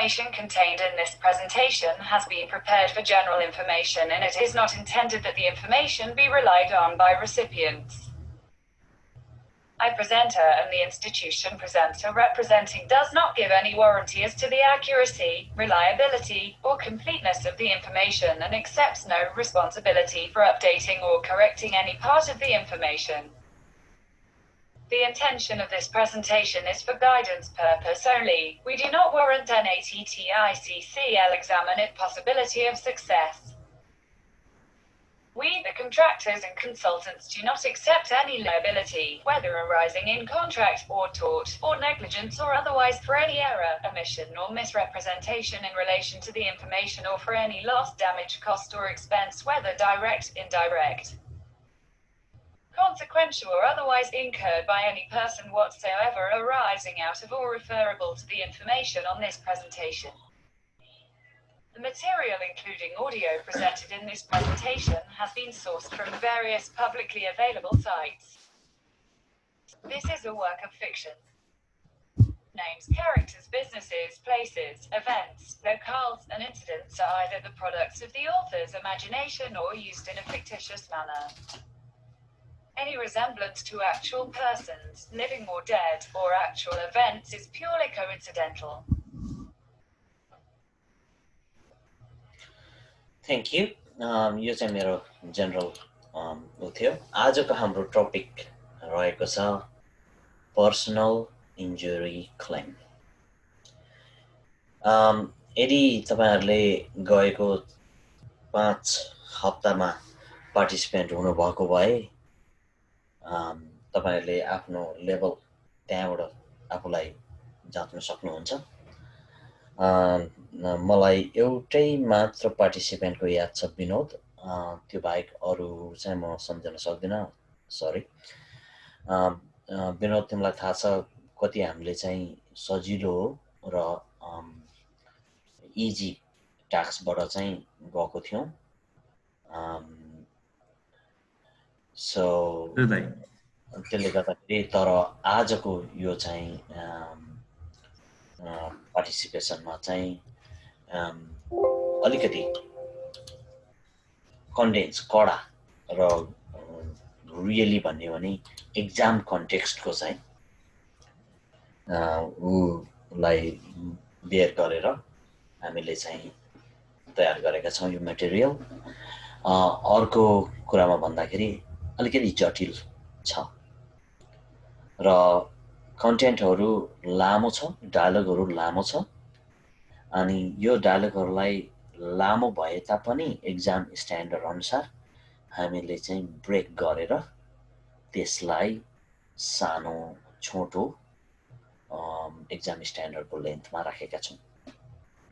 information contained in this presentation has been prepared for general information, and it is not intended that the information be relied on by recipients. I presenter and the institution presenter representing does not give any warranty as to the accuracy, reliability, or completeness of the information and accepts no responsibility for updating or correcting any part of the information. The intention of this presentation is for guidance purpose only. We do not warrant Naati CECA examine its possibility of success. We, the contractors and consultants, do not accept any liability, whether arising in contract or tort, or negligence or otherwise, for any error, omission or misrepresentation in relation to the information or for any loss, damage, cost or expense, whether direct, indirect, consequential or otherwise incurred by any person whatsoever arising out of or referable to the information on this presentation. The material, including audio presented in this presentation, has been sourced from various publicly available sites. This is a work of fiction. Names, characters, businesses, places, events, locales, and incidents are either the products of the author's imagination or used in a fictitious manner. Any resemblance to actual persons, living or dead, or actual events is purely coincidental. Thank you. यो चाहिँ मेरो general उ थियो आजको हाम्रो topic रहेको छ personal injury claim यदि तपाईहरुले गएको 5 हप्तामा पार्टिसिपेन्ट हुनु भएको भए तपाईहरुले आफ्नो लेभल त्यहाँबाट आफुलाई जाँच्न सक्नुहुन्छ मलाई एउटै मात्र पार्टिसिपेन्टको याद छ विनोद त्यो बाहेक अरु चाहिँ म सम्झन सक्दिन सरी विनोद तिमीलाई थाहा छ कति हामीले चाहिँ सजिलो र इजी टास्कबाट चाहिँ गएको थियौं सो त्यसले गर्दाखेरि तर आजको यो चाहिँ पार्टिसिपेसनमा चाहिँ अलिकति कन्टेन्ट्स कडा र रियली भन्ने भने एक्जाम कन्टेक्स्टको चाहिँ उलाई बेयर गरेर हामीले चाहिँ तयार गरेका छौं यो मटेरियल अर्को कुरामा भन्दाखेरि अलिकति जटिल छ र कन्टेन्टहरु लामो छ डायलगहरु लामो छ अनि यो डायलगहरुलाई लामो भए तापनि एक्जाम स्ट्यान्डर्ड अनुसार हामीले चाहिँ ब्रेक गरेर त्यसलाई सानो छोटो एक्जाम स्ट्यान्डर्डको लेन्थमा राखेका छौं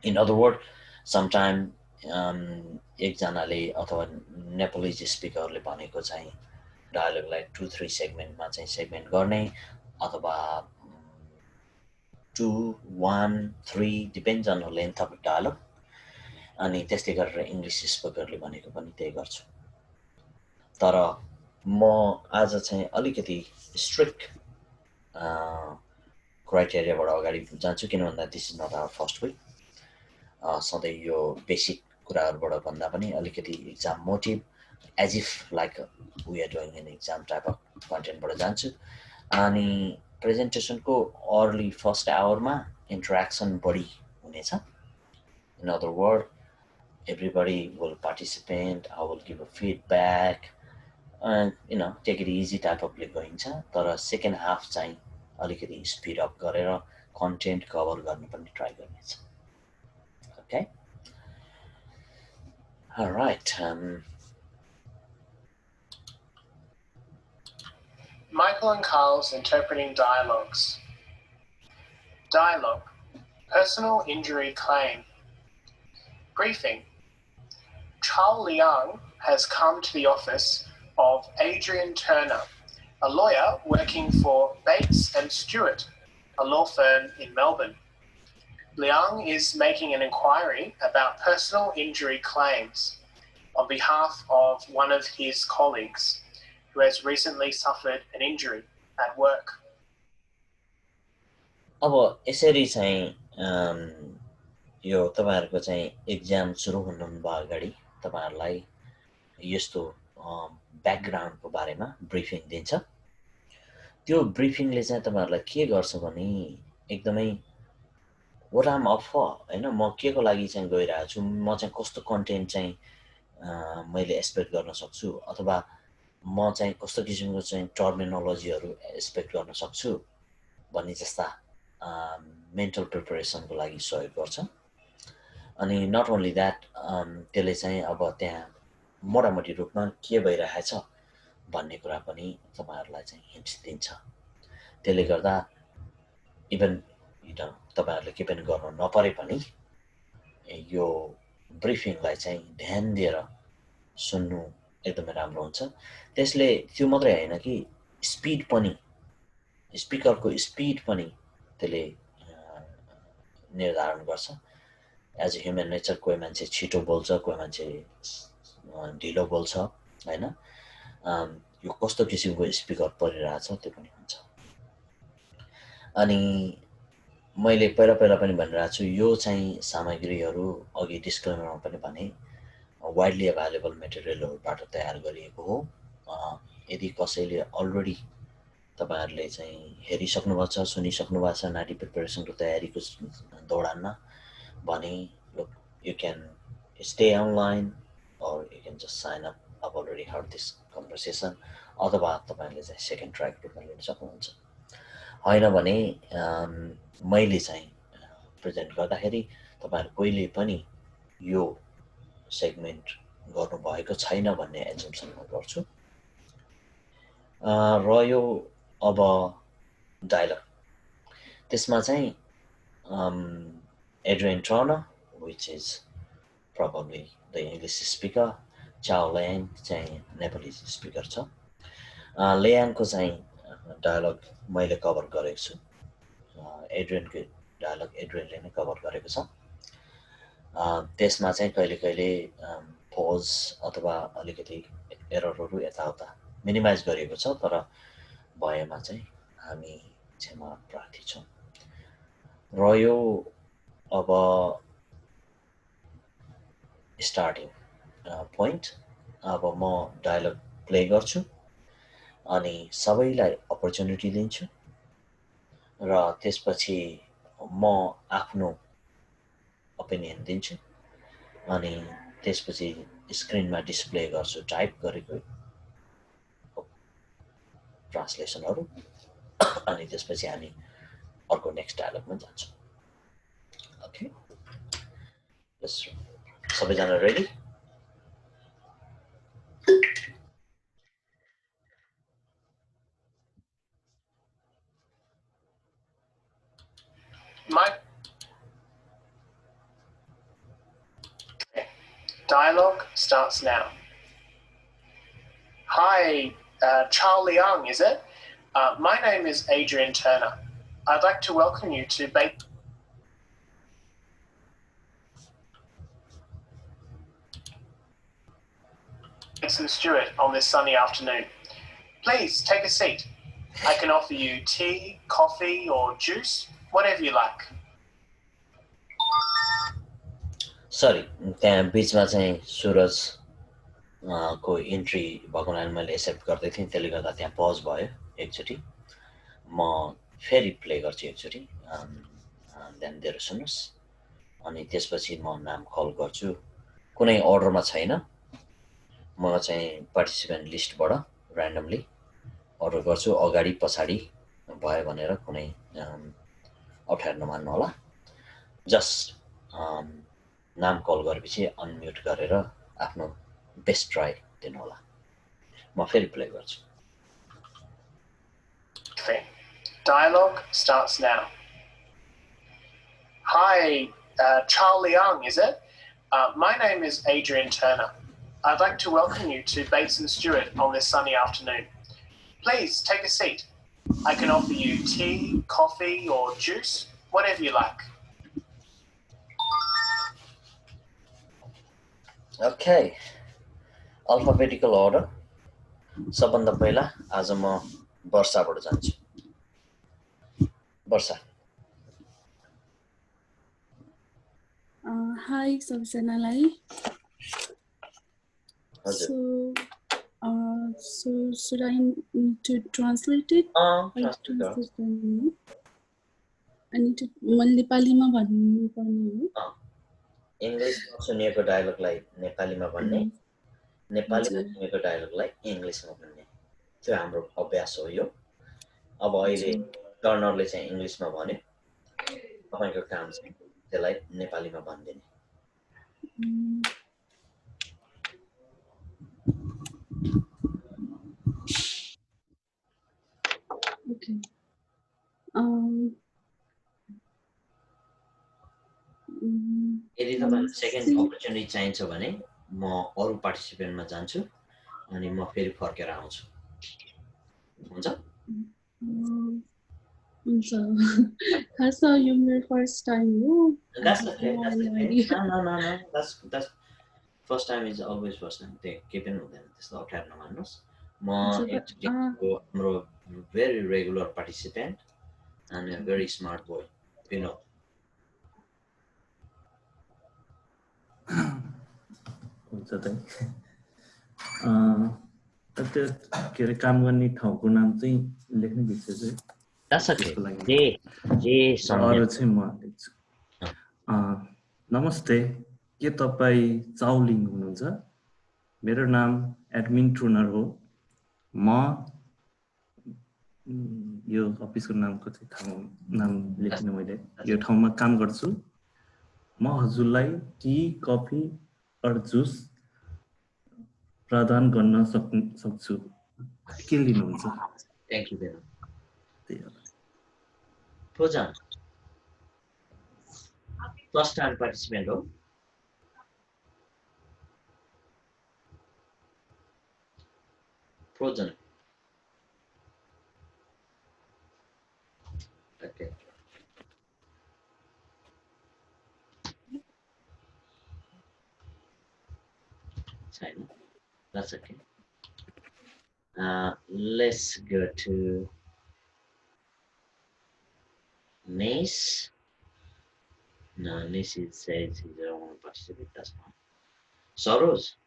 इन अदर वर्ड समटाइम एकजनाले अथवा नेपाली स्पिकरले भनेको चाहिँ डायलगलाई 2-3 सेगमेन्टमा चाहिँ सेगमेन्ट गर्ने अथवा 2, 1, 3 depends on the length of dialogue अनि त्यस्तै गरेर इंग्लिश स्पिकरले भनेको पनि त्यही गर्छु तर म आज चाहिँ अलिकति स्ट्रिक्ट क्राइटेरियाबाट अगाडि जान्छु किन भन्दा this is not our first week सधैं यो बेसिक कुराहरुबाट भन्दा पनि अलिकति exam motive as if like we are doing an exam type of कन्टेन्टबाट जान्छु अनि प्रेजेन्टेसनको अर्ली फर्स्ट आवरमा इन्टरेक्सन बढी हुनेछ in other word everybody will participate I will give a feedback and take it easy type of going cha tara second half चाहिँ अलिकति speed up गरेर कन्टेन्ट कभर गर्न पनि ट्राई गर्ने छ okay all right Michael and Carl's interpreting dialogues. Dialogue. Personal injury claim. Briefing. Charles Liang has come to the office of Adrian Turner, a lawyer working for Bates and Stewart, a law firm in Melbourne. Liang is making an inquiry about personal injury claims on behalf of one of his colleagues who has recently suffered an injury at work. अब यसरी चाहिँ यो तपाईहरुको चाहिँ exam सुरु हुनुभन्दा अगाडि तपाईहरुलाई यस्तो ब्याकग्राउन्डको बारेमा ब्रिफिङ दिन्छ। त्यो ब्रिफिङले चाहिँ तपाईहरुलाई के गर्छ भने एकदमै what I'm up for हैन, म के को लागि चाहिँ गइरहेको छु, म चाहिँ कस्तो कन्टेन्ट चाहिँ मैले एक्सपेक्ट गर्न सक्छु, अथवा म चाहिँ कस्तो किसिमको चाहिँ टर्मिनोलोजीहरु एक्सपेक्ट गर्न सक्छु भन्ने जस्ता मेन्टल प्रिपरेसनको लागि सहयोग गर्छ। अनि नट ओन्ली द्याट, त्यसले चाहिँ अब त्यहाँ मोटामोटी रूपमा के भइरहेछ भन्ने कुरा पनि तपाईहरुलाई चाहिँ हिन्ट दिन्छ। त्यसले गर्दा इभन तपाईहरुले के पनि गर्न नपरे पनि यो ब्रिफिङलाई चाहिँ ध्यान दिएर सुन्नु एकदमै राम्रो हुन्छ। त्यसले त्यो मात्रै हैन कि स्पिड पनि, स्पिकरको स्पिड पनि त्यसले निर्धारण गर्छ। एज अ ह्युमन नेचर कोही मान्छे छिटो बोल्छ, कोही मान्छे ढिलो बोल्छ हैन। यो कस्तो किसिमको स्पिकर परिरहेछ त्यो पनि हुन्छ। अनि मैले पहिला पनि भनिरहेको छु, यो चाहिँ सामग्रीहरु अघि डिस्क्लेमरमा पनि भने वाइडली अभाइलेबल मेटेरियलहरुबाट तयार गरिएको हो। यदि कसैले अलरेडी तपाईहरुले चाहिँ हेरिसक्नु भएको छ, सुनिसक्नु भएको छ नाटी प्रिपरेसनको तयारीको दौडानमा भने you can stay online or you can just sign up. I've already heard this conversation. अथवा तपाईहरुले चाहिँ सेकेन्ड ट्र्याक रूपमा लिन सक्नुहुन्छ। हैन भने मैले चाहिँ प्रेजेन्ट गर्दाखेरि तपाईहरु कोहीले पनि यो सेगमेन्ट गर्नु भएको छैन भन्ने एजम्पसन म गर्छु। र यो अब डायलग, त्यसमा चाहिँ Adrian Turner, which is probably the English speaker, चाओ ल्याङ चाहिँ नेपाली स्पिकर छ। ल्याङको चाहिँ डायलग मैले कभर गरेको छु। एड्रियनको डायलग एड्रियनले नै कभर गरेको छ। त्यसमा चाहिँ कहिले पोज अथवा अलिकति एररहरु यताउता मिनिमाइज गरिएको छ, तर भएमा चाहिँ हामी क्षमा प्रार्थी छौं। र यो अब स्टार्टिङ पोइन्ट, अब म डायलग प्ले गर्छु अनि सबैलाई अपर्च्युनिटी दिन्छु र त्यसपछि म आफ्नो ओपिनियन दिन्छु अनि त्यसपछि स्क्रिनमा डिस्प्ले गर्छु टाइप गरेको ट्रान्सलेसनहरु अनि त्यसपछि हामी अर्को नेक्स्ट डायलगमा जान्छौं। ओके, सबैजना ready? Dialogue starts now. Hi, Charles Liang, is it? My name is Adrian Turner. I'd like to welcome you to Bateson Stewart on this sunny afternoon. Please take a seat. I can offer you tea, coffee, or juice, whatever you like. Sorry, त्यहाँ बीचमा चाहिँ सूरज को entry भएको हुनाले मैले accept गर्दै थिएँ, त्यसले गर्दा त्यहाँ पज भयो एकचोटी। म फेरि प्ले गर्छु एकचोटी, ध्यान दिएर सुन्नुस्। अनि त्यसपछि म नाम कल गर्छु, कुनै अर्डरमा छैन। म चाहिँ पार्टिसिपेन्ट लिस्टबाट र्यान्डमली अर्डर गर्छु, अगाडि पछाडि भयो भनेर कुनै अप्ठ्यारो नमान्नु होला। जस्ट नाम कल गरेपछि अनम्युट गरेर आफ्नो बेस्ट ट्राई दिनु होला। म फेरि प्ले गर्छु। Dialogue starts now. Hi, Charles Liang, is it? My name is Adrian Turner. I'd like to welcome you to Bateson Stewart on this sunny afternoon. Please take a seat. I can offer you tea, coffee, or juice, whatever you like. Okay, alphabetical order. सबभन्दा पहिला आज म वर्षाबाट जान्छु। वर्षा। Hi, सबजनालाई. हजुर. So should I need to translate it? Translate. I need to नेपालीमा भन्नुपर्ने हो. इङ्ग्लिसमा सुनेको डायलगलाई नेपालीमा भन्ने, नेपालीमा सुनेको डायलगलाई इङ्ग्लिसमा भन्ने. त्यो हाम्रो अभ्यास हो यो. अब अहिले टर्नरले चाहिँ इङ्ग्लिसमा भन्यो, तपाईको काम चाहिँ त्यसलाई नेपालीमा भनिदिने. Okay. यदि तपाईलाई सेकेन्ड अपर्च्युनिटी चाहिन्छ भने म अरु पार्टिसिपेन्टमा जान्छु अनि म फेरि फर्केर आउँछु. हुन्छ? That's your first time, no? That's okay. No. That's first time is always first time. के पनि हुँदैन त्यस्तो अप्ठ्यारो नमान्नुस्. म एकचोटि हाम्रो very regular participant and a very smart boy. Vinod. हुन्छ त. त्यो के रे काम गर्ने ठाउँको नाम चाहिँ लेख्ने बिर्सेछु. That's okay. अरु चाहिँ म लेख्छु. नमस्ते, के तपाईँ चाउलिङ हुनुहुन्छ? मेरो नाम एडमिन ट्रुनर हो. म यो अफिसको नामको चाहिँ नाम लेख्नु मैले. यो ठाउँमा काम गर्छु. म हजुरलाई टी, कफी अर जुस प्रदान गर्न सक्छु. के लिनुहुन्छ? Thank you, Vinod. Projan. First time participant हो. Projan. Okay. China. That's okay. Let's go to Nace. No, Nace says he doesn't want to participate. That's fine. Soros.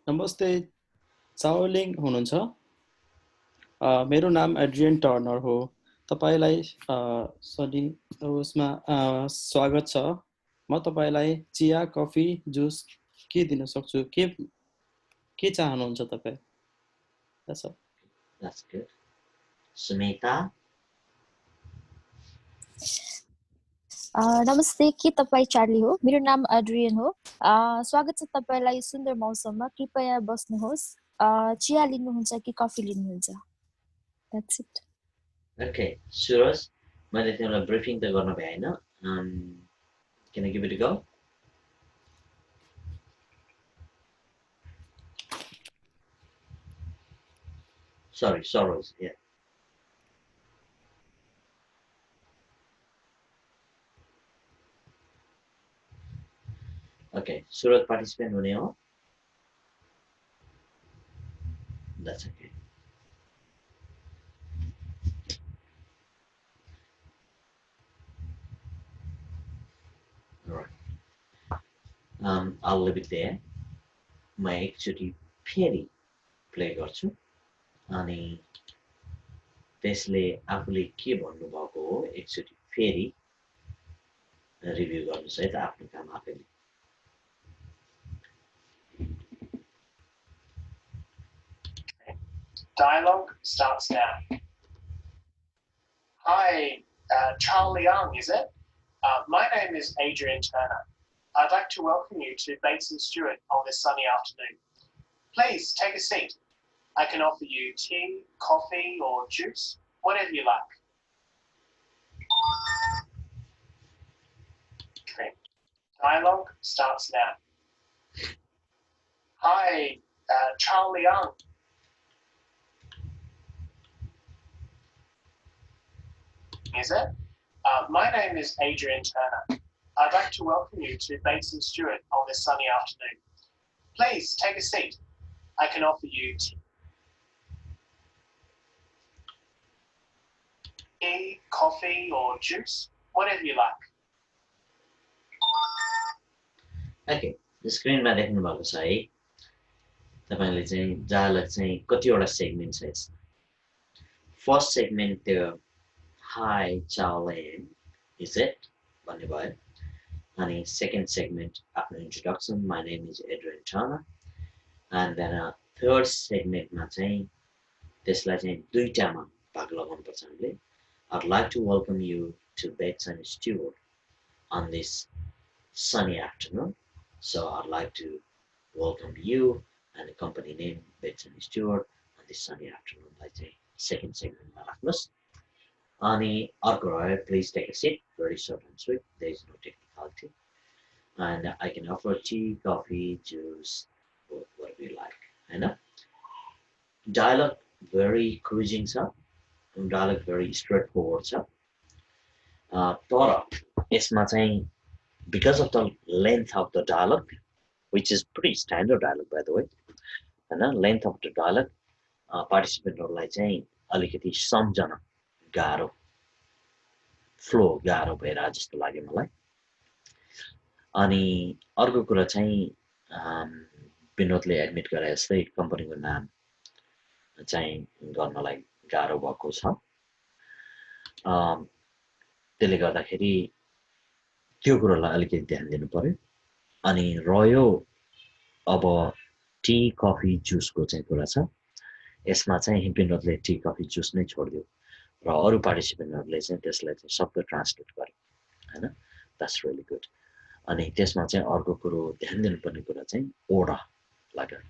नमस्ते, चाउलिङ हुनुहुन्छ? मेरो नाम एड्रियन टर्नर हो. तपाईलाई उसमा स्वागत छ. म तपाईलाई चिया, कफी, जुस के दिन सक्छु? के चाहनुहुन्छ तपाई? That's all. That's good. Sumita. नमस्ते, के तपाई चार्ली हो? मेरो नाम एड्रियन हो. स्वागत छ तपाईलाई सुन्दर मौसममा. कृपया बस्नुहोस्. चिया लिनुहुन्छ कि कफी लिनुहुन्छ? That's it. Okay, Suraj, मैले तिमीलाई ब्रिफिङ त गर्न भ्याएन. Can I give it a go? Sorry, Soros, yeah. Okay, Suraj participant हुने हो? That's okay. All right. I'll leave it there. म एकचोटि फेरि प्ले गर्छु अनि त्यसले आफूले के भन्नुभएको हो एकचोटि फेरि रिभ्यु गर्नुस् है त आफ्नो काम आफैले. Dialogue starts now. Hi, Charlie Young, is it? My name is Adrian Turner. I'd like to welcome you to Bates & Stewart on this sunny afternoon. Please take a seat. I can offer you tea, coffee, or juice, whatever you like. Okay. Dialogue starts now. Hi, Charlie Young. Is it? My name is Adrian Turner. I'd like to welcome you to Bates & Stewart on this sunny afternoon. Please take a seat. I can offer you tea. tea, coffee, or juice, whatever you like. Okay, स्क्रिनमा देख्नु भएको छ है तपाईले चाहिँ dialogue चाहिँ कतिवटा segment छ यसमा फर्स्ट सेगमेन्ट त्यो हाई चाओलिन इज इट भन्ने भयो अनि सेकेन्ड सेगमेन्ट आफ्नो introduction my name is Adrian Turner and then third सेगमेन्टमा चाहिँ त्यसलाई चाहिँ दुईटामा भाग लगाउनुपर्छ हामीले I'd like to welcome you to Beds and Stewart on this sunny afternoon. So I'd like to welcome you and the company name Beds and Stewart on this sunny afternoon. Like the second segment, Maracmus. Ani Argoroy, please take a seat. Very short and sweet. There is no technicality. And I can offer tea, coffee, juice, whatever you like. And dialogue very cruising, sir. Dialogue very straightforward, sir. Because of the length of the dialogue, which is pretty standard dialogue, by the way, and the length of the dialogue, participantहरूलाई चाहिँ अलिकति सम्झन गाह्रो flow गाह्रो भएर जस्तो लाग्यो मलाई अनि अर्को कुरा चाहिँ विनोदले एडमिट गरे जस्तै कम्पनीको नाम चाहिँ गर्नलाई गाह्रो भएको छ त्यसले गर्दाखेरि त्यो कुरालाई अलिकति ध्यान दिनु पर्यो अनि रह्यो अब टी कफी जुसको चाहिँ कुरा छ यसमा चाहिँ विनोदले टी कफी जुस नै छोड्दियो र अरू पार्टिसिपेन्टहरूले चाहिँ त्यसलाई चाहिँ शब्द ट्रान्सलेट गर्यो हैन द्याट्स रियली गुड अनि त्यसमा चाहिँ अर्को कुरो ध्यान दिनुपर्ने कुरा चाहिँ order like a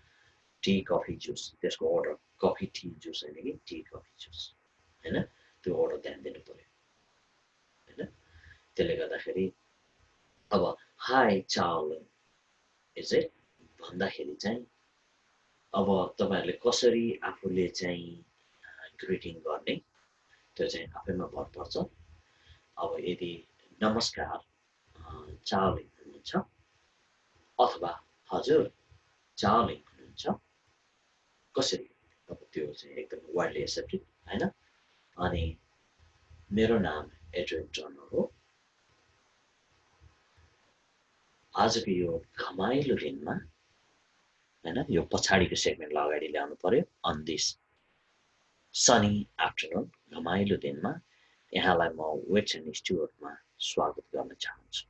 T coffee juice त्यसको order कफी टी जुस हैन कि टी कफी जुस हैन त्यो order ध्यान दिनु पर्यो हैन त्यसले गर्दाखेरि अब हाई चाओलिन इज इट भन्दाखेरि चाहिँ अब तपाईहरुले कसरी आफूले चाहिँ ग्रिटिङ गर्ने त्यो चाहिँ आफैमा भर पर्छ अब यदि नमस्कार चाओलिन हुनुहुन्छ अथवा हजुर चाओलिन हुनुहुन्छ कसरी अब त्यो चाहिँ एकदम वाइडली एक्सेप्टेड हैन अनि मेरो नाम एड्रियन टर्नर हो आजको यो घमाइलो दिनमा हैन यो पछाडीको सेगमेन्टलाई अगाडि ल्याउनु पर्यो अन दिस सनी आफ्टरनुन घमाइलो दिनमा यहाँलाई म वेट्स एन्ड स्टुअर्टमा स्वागत गर्न चाहन्छु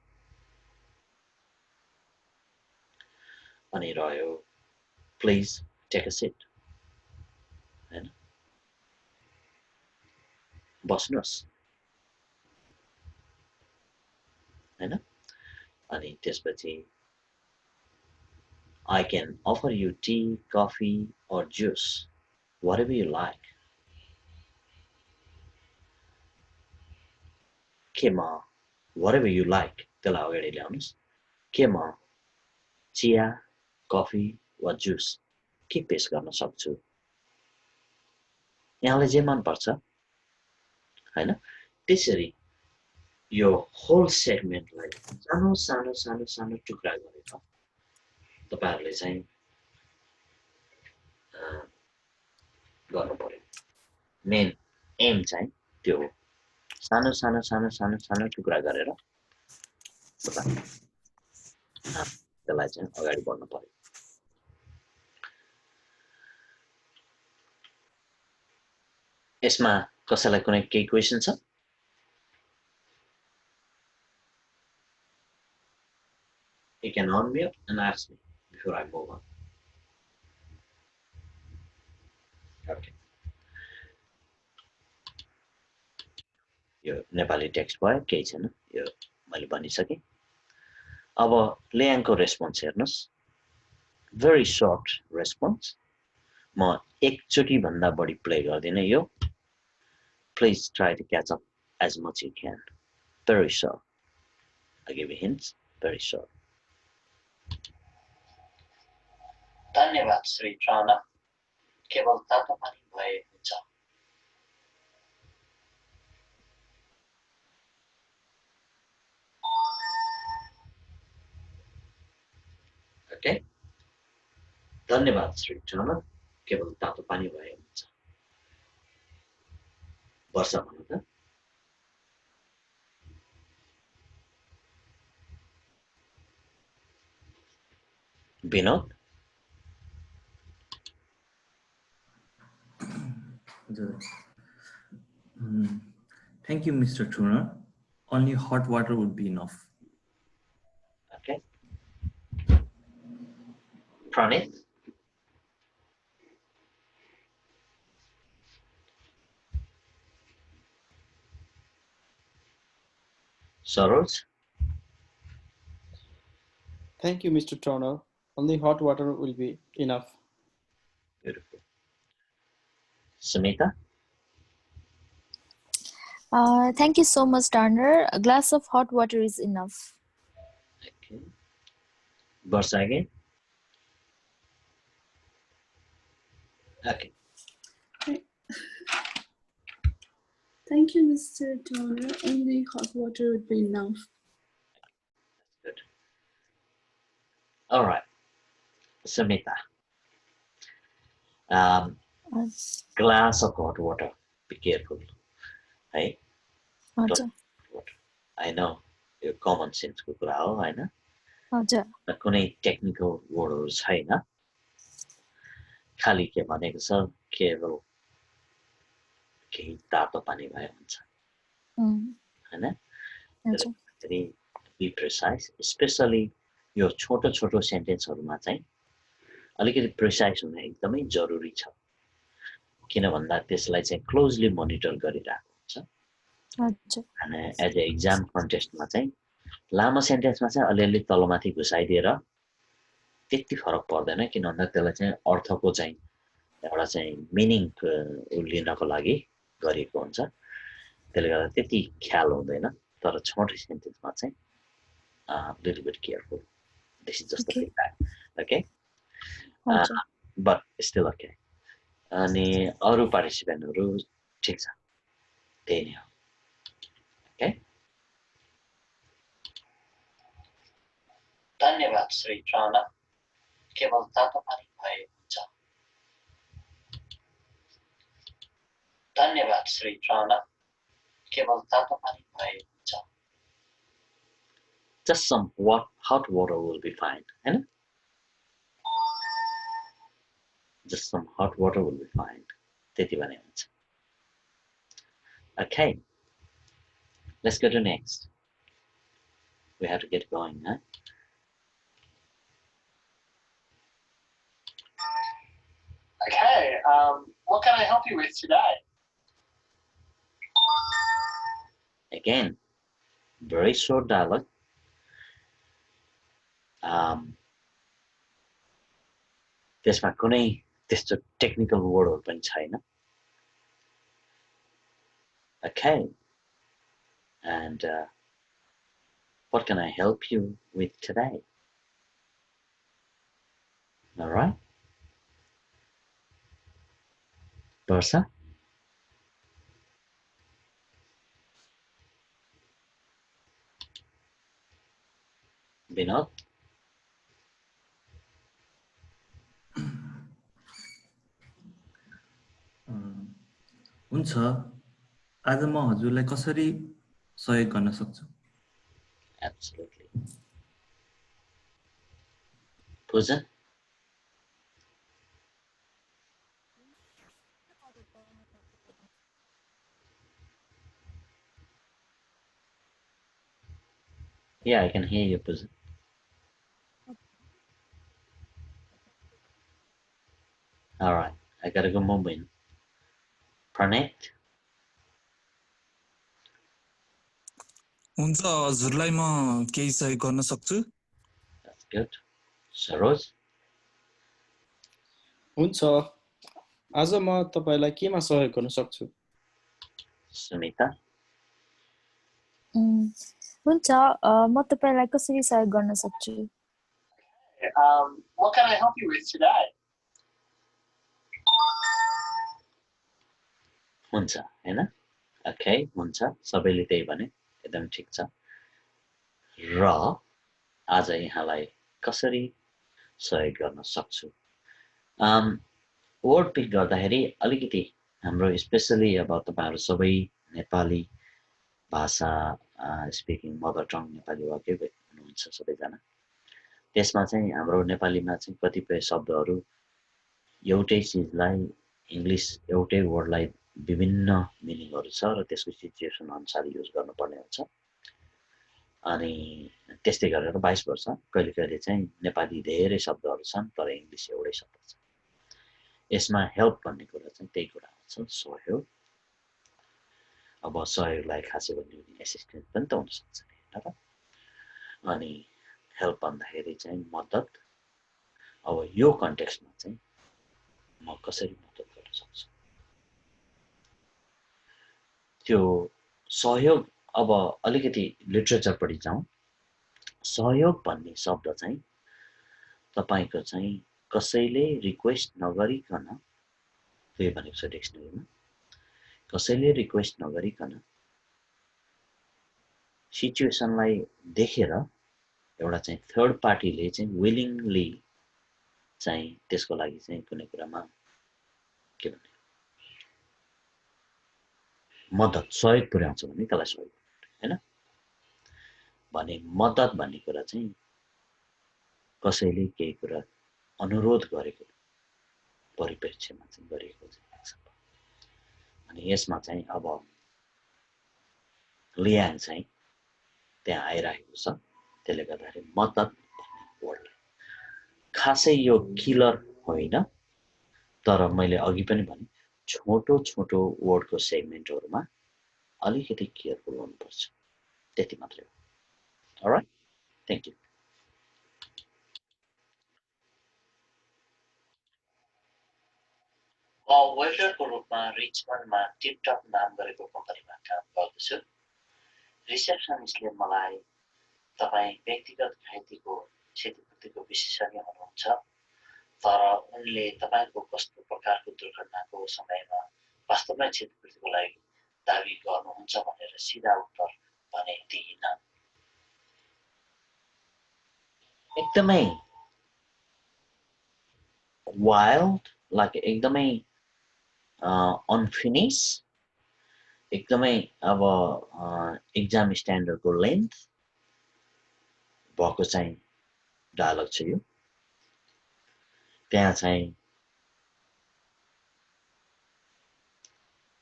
अनि रह्यो प्लिज टेक अ सिट हैन बस्नुहोस् हैन अनि त्यसपछि I can offer you tea, coffee, or juice, whatever you like. Kema, whatever you like, त्यसलाई अगाडि ल्याउनुस् केमा चिया कफी वा जुस के पेश गर्न सक्छु यहाँलाई जे मन पर्छ हैन त्यसरी यो होल सेगमेन्टलाई सानो सानो सानो सानो टुक्रा गरेर तपाईहरुले चाहिँ गर्नु पर्यो मेन एम चाहिँ त्यो हो सानो सानो सानो सानो सानो टुक्रा गरेर त्यसलाई चाहिँ अगाडि बढ्नु पर्यो यसमा कसैलाई कुनै केही क्वेशन छ You can unmute and ask me before I move on. Okay. यो नेपाली टेक्स्ट भयो केही छैन यो मैले भनिसके अब लेयाङको रेस्पोन्स हेर्नुस् भेरी सर्ट रेस्पोन्स म एकचोटी भन्दा बढी प्ले गर्दिन यो please try to catch up as much you can very short I give you hints very short धन्यवाद श्री ट्राना केवल तातो पानी भए हुन्छ ओके धन्यवाद श्री ट्राना केवल तातो पानी भए हुन्छ वर्षा भन्नु त Binod? Thank you, Mr. Turner. Only hot water would be enough. Okay. Pranit? Saroj? Thank you, Mr. Turner. Only hot water will be enough. Beautiful. Sumita? Thank you so much, Turner. A glass of hot water is enough. Okay. Barsa again? Okay. Thank you, Mr. Turner. Only hot water would be enough. Good. All right. Sumita. Glass of hot water. Be careful. Hey? हजुर I know यो common sense को कुरा हो हैन हजुर कुनै technical वर्डहरु छैन खाली के भनेको छ केवल केही तातो पानी भए हुन्छ हैन त्यसैले बी प्रिसाइज स्पेशली यो छोटो छोटो सेन्टेन्सहरुमा चाहिँ अलिकति प्रिसाइज हुन एकदमै जरुरी छ किन भन्दा त्यसलाई चाहिँ क्लोजली मोनिटर गरिरहेको हुन्छ अनि एज ए एक्जाम कन्टेस्टमा चाहिँ लामो सेन्टेन्समा चाहिँ अलिअलि तलमाथि घुसाइदिएर त्यति फरक पर्दैन किन भन्दा त्यसलाई चाहिँ अर्थको चाहिँ एउटा चाहिँ मिनिङ लिनको लागि गरिएको हुन्छ त्यसले गर्दा त्यति ख्याल हुँदैन तर छोटो सेन्टेन्समा चाहिँ little beet careful this is just the feedback okay but still okay अनि अरु पार्टिसिपेन्टहरु ठीक छ त्यही नै हो ओके धन्यवाद श्री ट्राना केवल तातो पानी भए हुन्छ धन्यवाद श्री ट्राना केवल तातो पानी भए हुन्छ just some hot water will be fine हैन just some hot water will be fine त्यति भने हुन्छ okay let's go to next we have to get going huh Okay, what can I help you with today? Again, very short dialogue. त्यसमा कुनै त्यस्तो technical वर्डहरु पनि छैन. Okay. And what can I help you with today? All right. Barsa? Vinod? हुन्छ आज म हजुरलाई कसरी सहयोग गर्न सक्छु Absolutely. Pooja? Yeah, I can hear you, Pooja. All right, I gotta go move in. Pranit? हुन्छ हजुरलाई म केही सहयोग गर्न सक्छु That's good. Saroj? हुन्छ आज म तपाईलाई केमा सहयोग गर्न सक्छु Sumita? हुन्छ म तपाईलाई कसरी सहयोग गर्न सक्छु What can I help you with today? हुन्छ हैन ओके हुन्छ सबैले त्यही भने एकदम ठीक छ र आज यहाँलाई कसरी सहयोग गर्न सक्छु वर्ड पिक गर्दाखेरि अलिकति हाम्रो स्पेशली अब तपाईहरु सबै नेपाली भाषा स्पिकिङ मदर टङ नेपाली वाक्य हुनुहुन्छ सबैजना त्यसमा चाहिँ हाम्रो नेपालीमा चाहिँ कतिपय शब्दहरू एउटै चिजलाई इङ्ग्लिस एउटै वर्डलाई विभिन्न मिनिङहरू छ र त्यसको सिचुएसन अनुसार युज गर्नुपर्ने हुन्छ। अनि त्यस्तै गरेर 22 वर्ष कहिले कहिले चाहिँ नेपाली धेरै शब्दहरू छन् तर इङ्ग्लिस एउटै शब्द छ। यसमा हेल्प भन्ने कुरा चाहिँ त्यही कुरा हुन्छ, सहयोग। अब सहयोगलाई खासै भन्यो भने एसिस्टेन्ट पनि त हुनसक्छ होइन र। अनि हेल्प भन्दाखेरि चाहिँ मद्दत। अब यो कन्टेक्स्टमा चाहिँ म कसरी मद्दत गर्न सक्छु, त्यो सहयोग। अब अलिकति लिट्रेचरपट्टि जाउँ। सहयोग भन्ने शब्द चाहिँ तपाईँको चाहिँ कसैले रिक्वेस्ट नगरिकन, त्यो भनेको छ डिक्सनरीमा, कसैले रिक्वेस्ट नगरिकन सिचुएसनलाई देखेर एउटा चाहिँ थर्ड पार्टीले चाहिँ विलिङली चाहिँ त्यसको लागि चाहिँ कुनै कुरामा के भन्ने मद्दत सहयोग पुर्याउँछ भने त्यसलाई सहयोग होइन भने मद्दत भन्ने कुरा चाहिँ कसैले केही कुरा अनुरोध गरेको परिप्रेक्ष्यमा चाहिँ गरिएको चाहिँ। अनि यसमा चाहिँ अब लियाङ चाहिँ त्यहाँ आइरहेको छ, त्यसले गर्दाखेरि मद्दत भन्ने वर्डलाई खासै यो किलर होइन, तर मैले अघि पनि भने छोटो छोटो वर्डको सेगमेन्टहरूमा अलिकति केयरफुल हुनुपर्छ, त्यति मात्रै हो। All right, thank you. म वेल्डरको रूपमा रिचमन्डमा टिपटप नाम गरेको कम्पनीमा काम गर्दछु। रिसेप्सनिस्टले मलाई तपाईँ व्यक्तिगत घाइतेको क्षतिपूर्तिको विशेषज्ञ हुनुहुन्छ, तर उनले तपाईँको कस्तो प्रकारको दुर्घटनाको समयमा वास्तवमै क्षतिपूर्तिको लागि दावी गर्नुहुन्छ भनेर सिधा उत्तर भने दिइन। एकदमै वाइल्ड, लाइक एकदमै अनफिनिस, एकदमै अब एक्जाम स्ट्यान्डर्डको लेन्थ भएको चाहिँ डायलग छ यो। त्यहाँ चाहिँ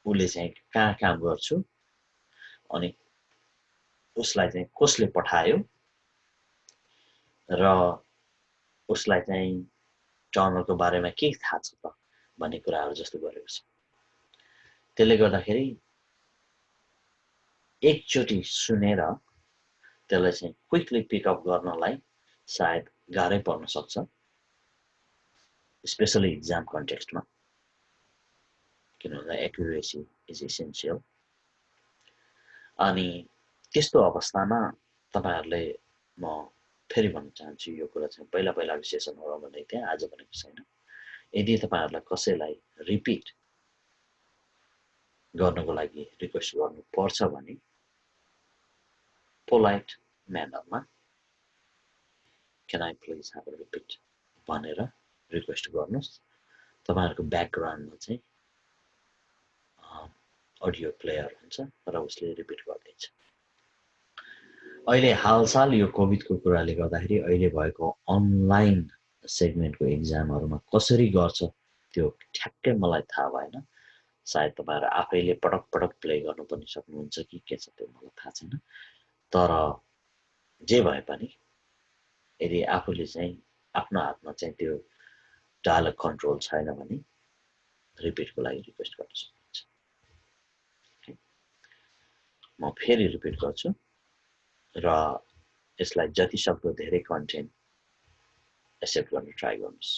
उसले चाहिँ कहाँ काम गर्छु अनि उसलाई चाहिँ कसले पठायो र उसलाई चाहिँ टर्नरको बारेमा के थाहा छ त भन्ने कुराहरू जस्तो गरेको छ। त्यसले गर्दाखेरि एकचोटि सुनेर त्यसलाई चाहिँ क्विकली पिकअप गर्नलाई सायद गाह्रै पर्न सक्छ, स्पेसली इक्जाम कन्टेक्स्टमा, किनभने एक्युरेसी इज इसेन्सियल। अनि त्यस्तो अवस्थामा तपाईँहरूले म फेरि भन्न चाहन्छु यो कुरा चाहिँ पहिलाको सेसनहरूमा भनेको थिएँ, आज भनेको छैन। यदि तपाईँहरूलाई कसैलाई रिपिट गर्नको लागि रिक्वेस्ट गर्नुपर्छ भने पोलाइट म्यानरमा can I please have a repeat भनेर रिक्वेस्ट गर्नुहोस्। तपाईँहरूको ब्याकग्राउन्डमा चाहिँ अडियो प्लेयर हुन्छ र उसले रिपिट गरिदिन्छ। अहिले हालसाल यो कोभिडको कुराले गर्दाखेरि अहिले भएको अनलाइन सेगमेन्टको एक्जामहरूमा कसरी गर्छ त्यो ठ्याक्कै मलाई थाहा भएन। सायद तपाईँहरू आफैले पटक पटक प्ले गर्नु पनि सक्नुहुन्छ कि के छ त्यो मलाई थाहा छैन। तर जे भए पनि यदि आफूले चाहिँ आफ्नो हातमा चाहिँ त्यो डायलग कन्ट्रोल छैन भने रिपिटको लागि रिक्वेस्ट गर्न सक्नुहुन्छ। म फेरि रिपिट गर्छु र यसलाई जति सक्दो धेरै कन्टेन्ट एक्सेप्ट गर्न ट्राई गर्नुहोस्।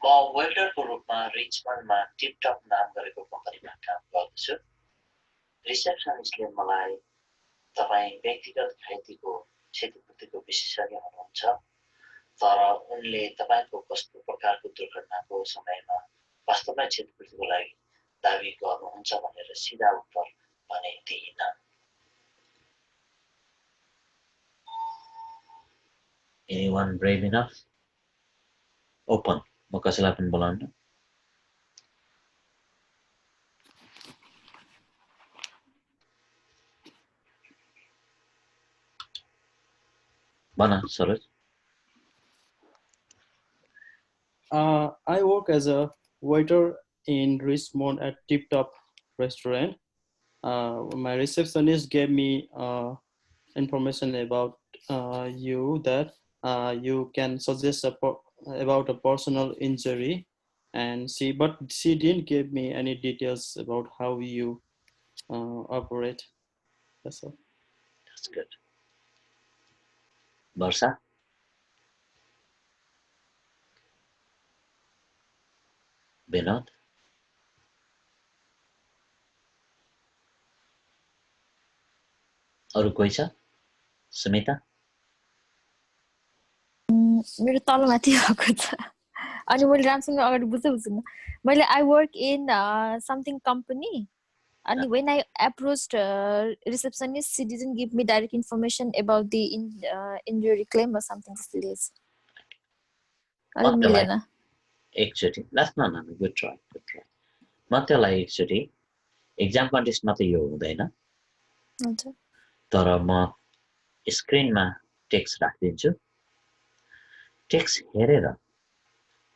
म वेल्डरको रूपमा रिचमन्डमा टिपटप नाम गरेको कम्पनीमा काम गर्दछु। रिसेप्सनिस्टले मलाई तपाईँ व्यक्तिगत घाइतेको क्षतिपूर्तिको विशेषज्ञ हुनुहुन्छ, तर उनले तपाईँको कस्तो प्रकारको दुर्घटनाको समयमा वास्तवमै क्षतिपूर्तिको लागि दावी गर्नुहुन्छ भनेर सिधा उत्तर भने दिइन। Anyone brave enough? Open. म कसैलाई पनि बोलाउनु। Bana, Saroj. I work as a waiter in Richmond at Tip Top restaurant. My receptionist gave me information about you that you can suggest about a personal injury, and but she didn't give me any details about how you operate. That's all. That's good. Barsa? Vinod? अरु कोही छ? सुमिता? मेरो तलमाथि भएको छ अनि मैले राम्रोसँग अगाडि बुझ्दैन मैले I work in something company and when I approached receptionist she didn't give me direct information about the injury claim or something serious अरु मिलेन एकचोटि लास्ट न गुड ट्राई म त्यसलाई एकचोटि एक्जाम कन्टेस्टमा त यो हुँदैन हजुर तर म स्क्रिनमा टेक्स्ट राखिदिन्छु टेक्स्ट हेरेर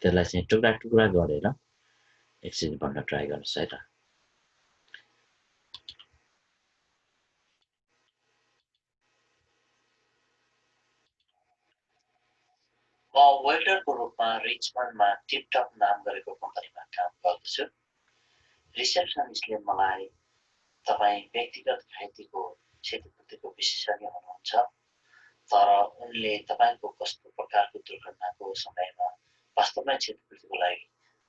त्यसलाई चाहिँ टुक्रा टुक्रा गरेर एकचोटि भन्न ट्राई गर्नुहोस् है त म वेल्डरको रूपमा रिचमन्डमा टिपटप नाम गरेको कम्पनीमा काम गर्दछु रिसेप्सनिस्टले मलाई तपाईँ व्यक्तिगत घाइतेको क्षतिपूर्तिको विशेषज्ञ हुनुहुन्छ तर उनले तपाईको कस्तो प्रकारको दुर्घटनाको समयमा वास्तवमै क्षतिपूर्तिको लागि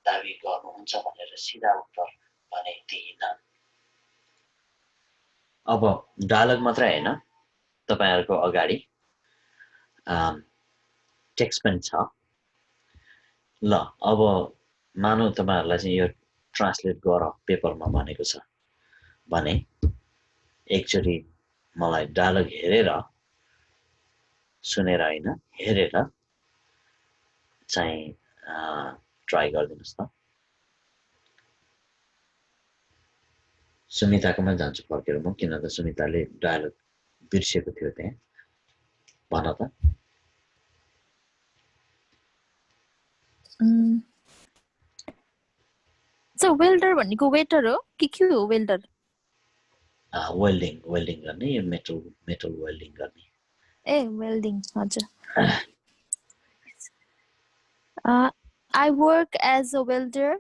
दाबी गर्नुहुन्छ भनेर सिधा उत्तर भने दिइनन् अब डायलग मात्रै हैन तपाईहरुको अगाडि टेक्स्ट पनि छ ल अब मानौ तपाईहरुलाई चाहिँ यो ट्रान्सलेट गर पेपरमा भनेको छ भने एकचोटि मलाई डायलग हेरेर सुनेर हैन हेरेर चाहिँ ट्राई गर्दिनुस् त सुमिताकोमा जान्छु फर्केर म किन त सुमिताले डायलग बिर्सेको थियो त्यहाँ भन त सो वेल्डर भनेको वेटर हो के हो वेल्डर वेल्डिङ गर्ने मेटल वेल्डिङ गर्ने ए वेल्डिङ हजुर I work as a welder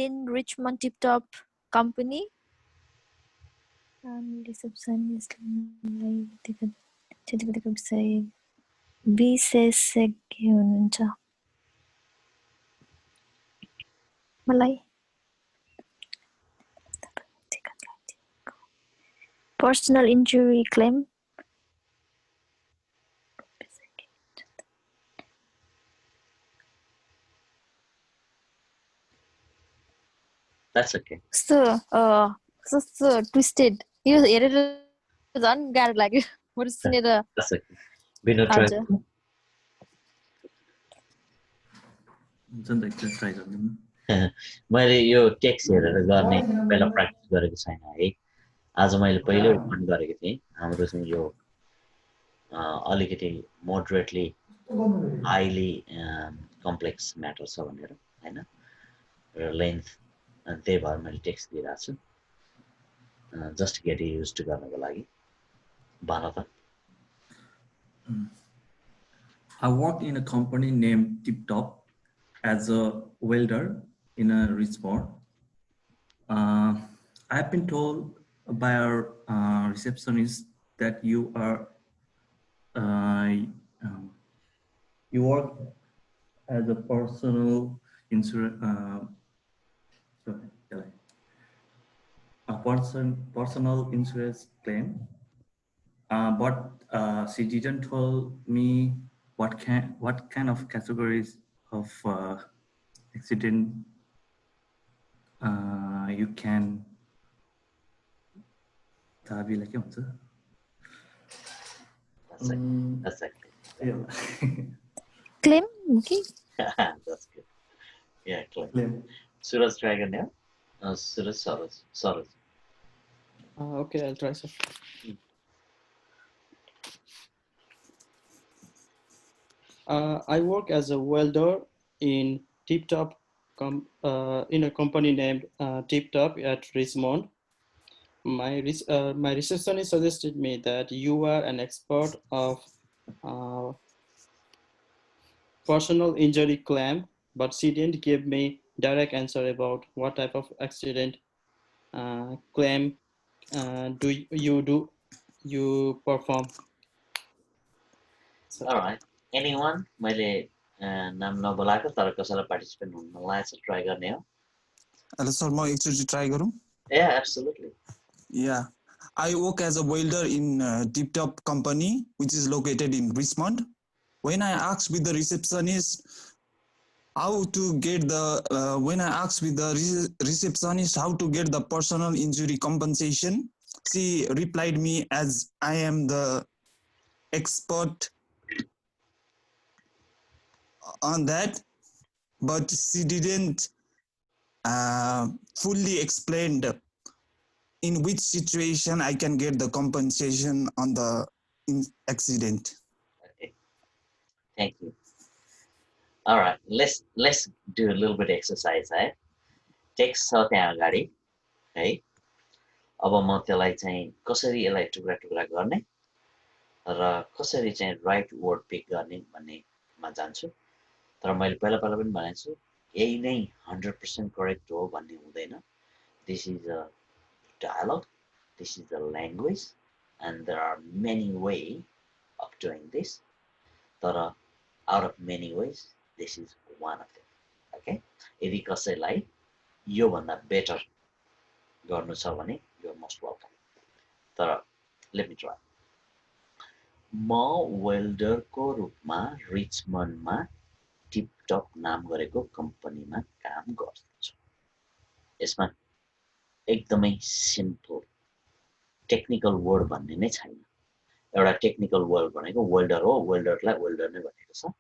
in Richmond Tip Top company receptionist विशेषज्ञ हुनुहुन्छ मलाई personal injury claim That's okay. So twisted. यो हेरेर झन् गाह्रो लाग्यो मैले सुनेर That's okay. Been a try. जन एकचोटि ट्राई गर्दिनु मैले यो टेक्स्ट हेरेर गर्ने पहिला प्र्याक्टिस गरेको छैन है आज मैले पहिलो रिकमेन्ड गरेको थिएँ हाम्रो चाहिँ यो अलिकति मोडरेटली हाइली कम्प्लेक्स म्याटर छ भनेर हैन र लेन्थ अनि त्यही भएर मैले टेक्स्ट दिइरहेको छु जस्ट गेट युज टु गर्नको लागि भन त I work in a company named Tip Top as a welder in a Richmond. I've been told by our receptionist that you work as a personal personal insurance claim, but she didn't tell me what kind of categories of accident you can दाबी के भन्छ That's okay. claim okay That's good. Yeah, claim. Suraj try गर्ने हो Suraj. Okay, I'll try, sir. I work as a welder in TipTop, in a company named TipTop at Richmond. My receptionist suggested me that you are an expert of personal injury claim, but she didn't give me direct answer about what type of accident claim do you perform. So, All right. Anyone? मैले नाम नबोलाएको तर कसैलाई participate हुन लागेको छ try गर्ने हो? Hello sir म एकचोटि ट्राई गरौँ Yeah, absolutely. Yeah, I work as a welder in Tip Top company, which is located in Richmond. When I asked with the receptionist how to get the receptionist how to get the personal injury compensation, she replied me as I am the expert on that, but she didn't fully explained in which situation I can get the compensation on the accident. Okay. Thank you. All right. Let's do a little bit of exercise. है text छ त्यहाँ अगाडि है अब म त्यसलाई चाहिँ कसरी यसलाई टुक्रा टुक्रा गर्ने र कसरी चाहिँ राइट वर्ड पिक गर्ने भन्नेमा जान्छु तर मैले पहिला पनि भनेको छु यही नै 100% करेक्ट हो भन्ने हुँदैन this is a dialogue, this is the language, and there are many ways of doing this. But out of many ways, this is one of them. Okay? यदि कसैलाई यो भन्दा better गर्नु छ भने you're most welcome. तर let me try. म वेल्डरको रूपमा रिचमन्डमा टिपटप नाम गरेको कम्पनीमा काम गर्छु. यसमा एकदमै सिम्पल टेक्निकल वर्ड भन्ने नै छैन एउटा टेक्निकल वर्ड भनेको वेल्डर हो वेल्डरलाई वेल्डर नै भनेको छ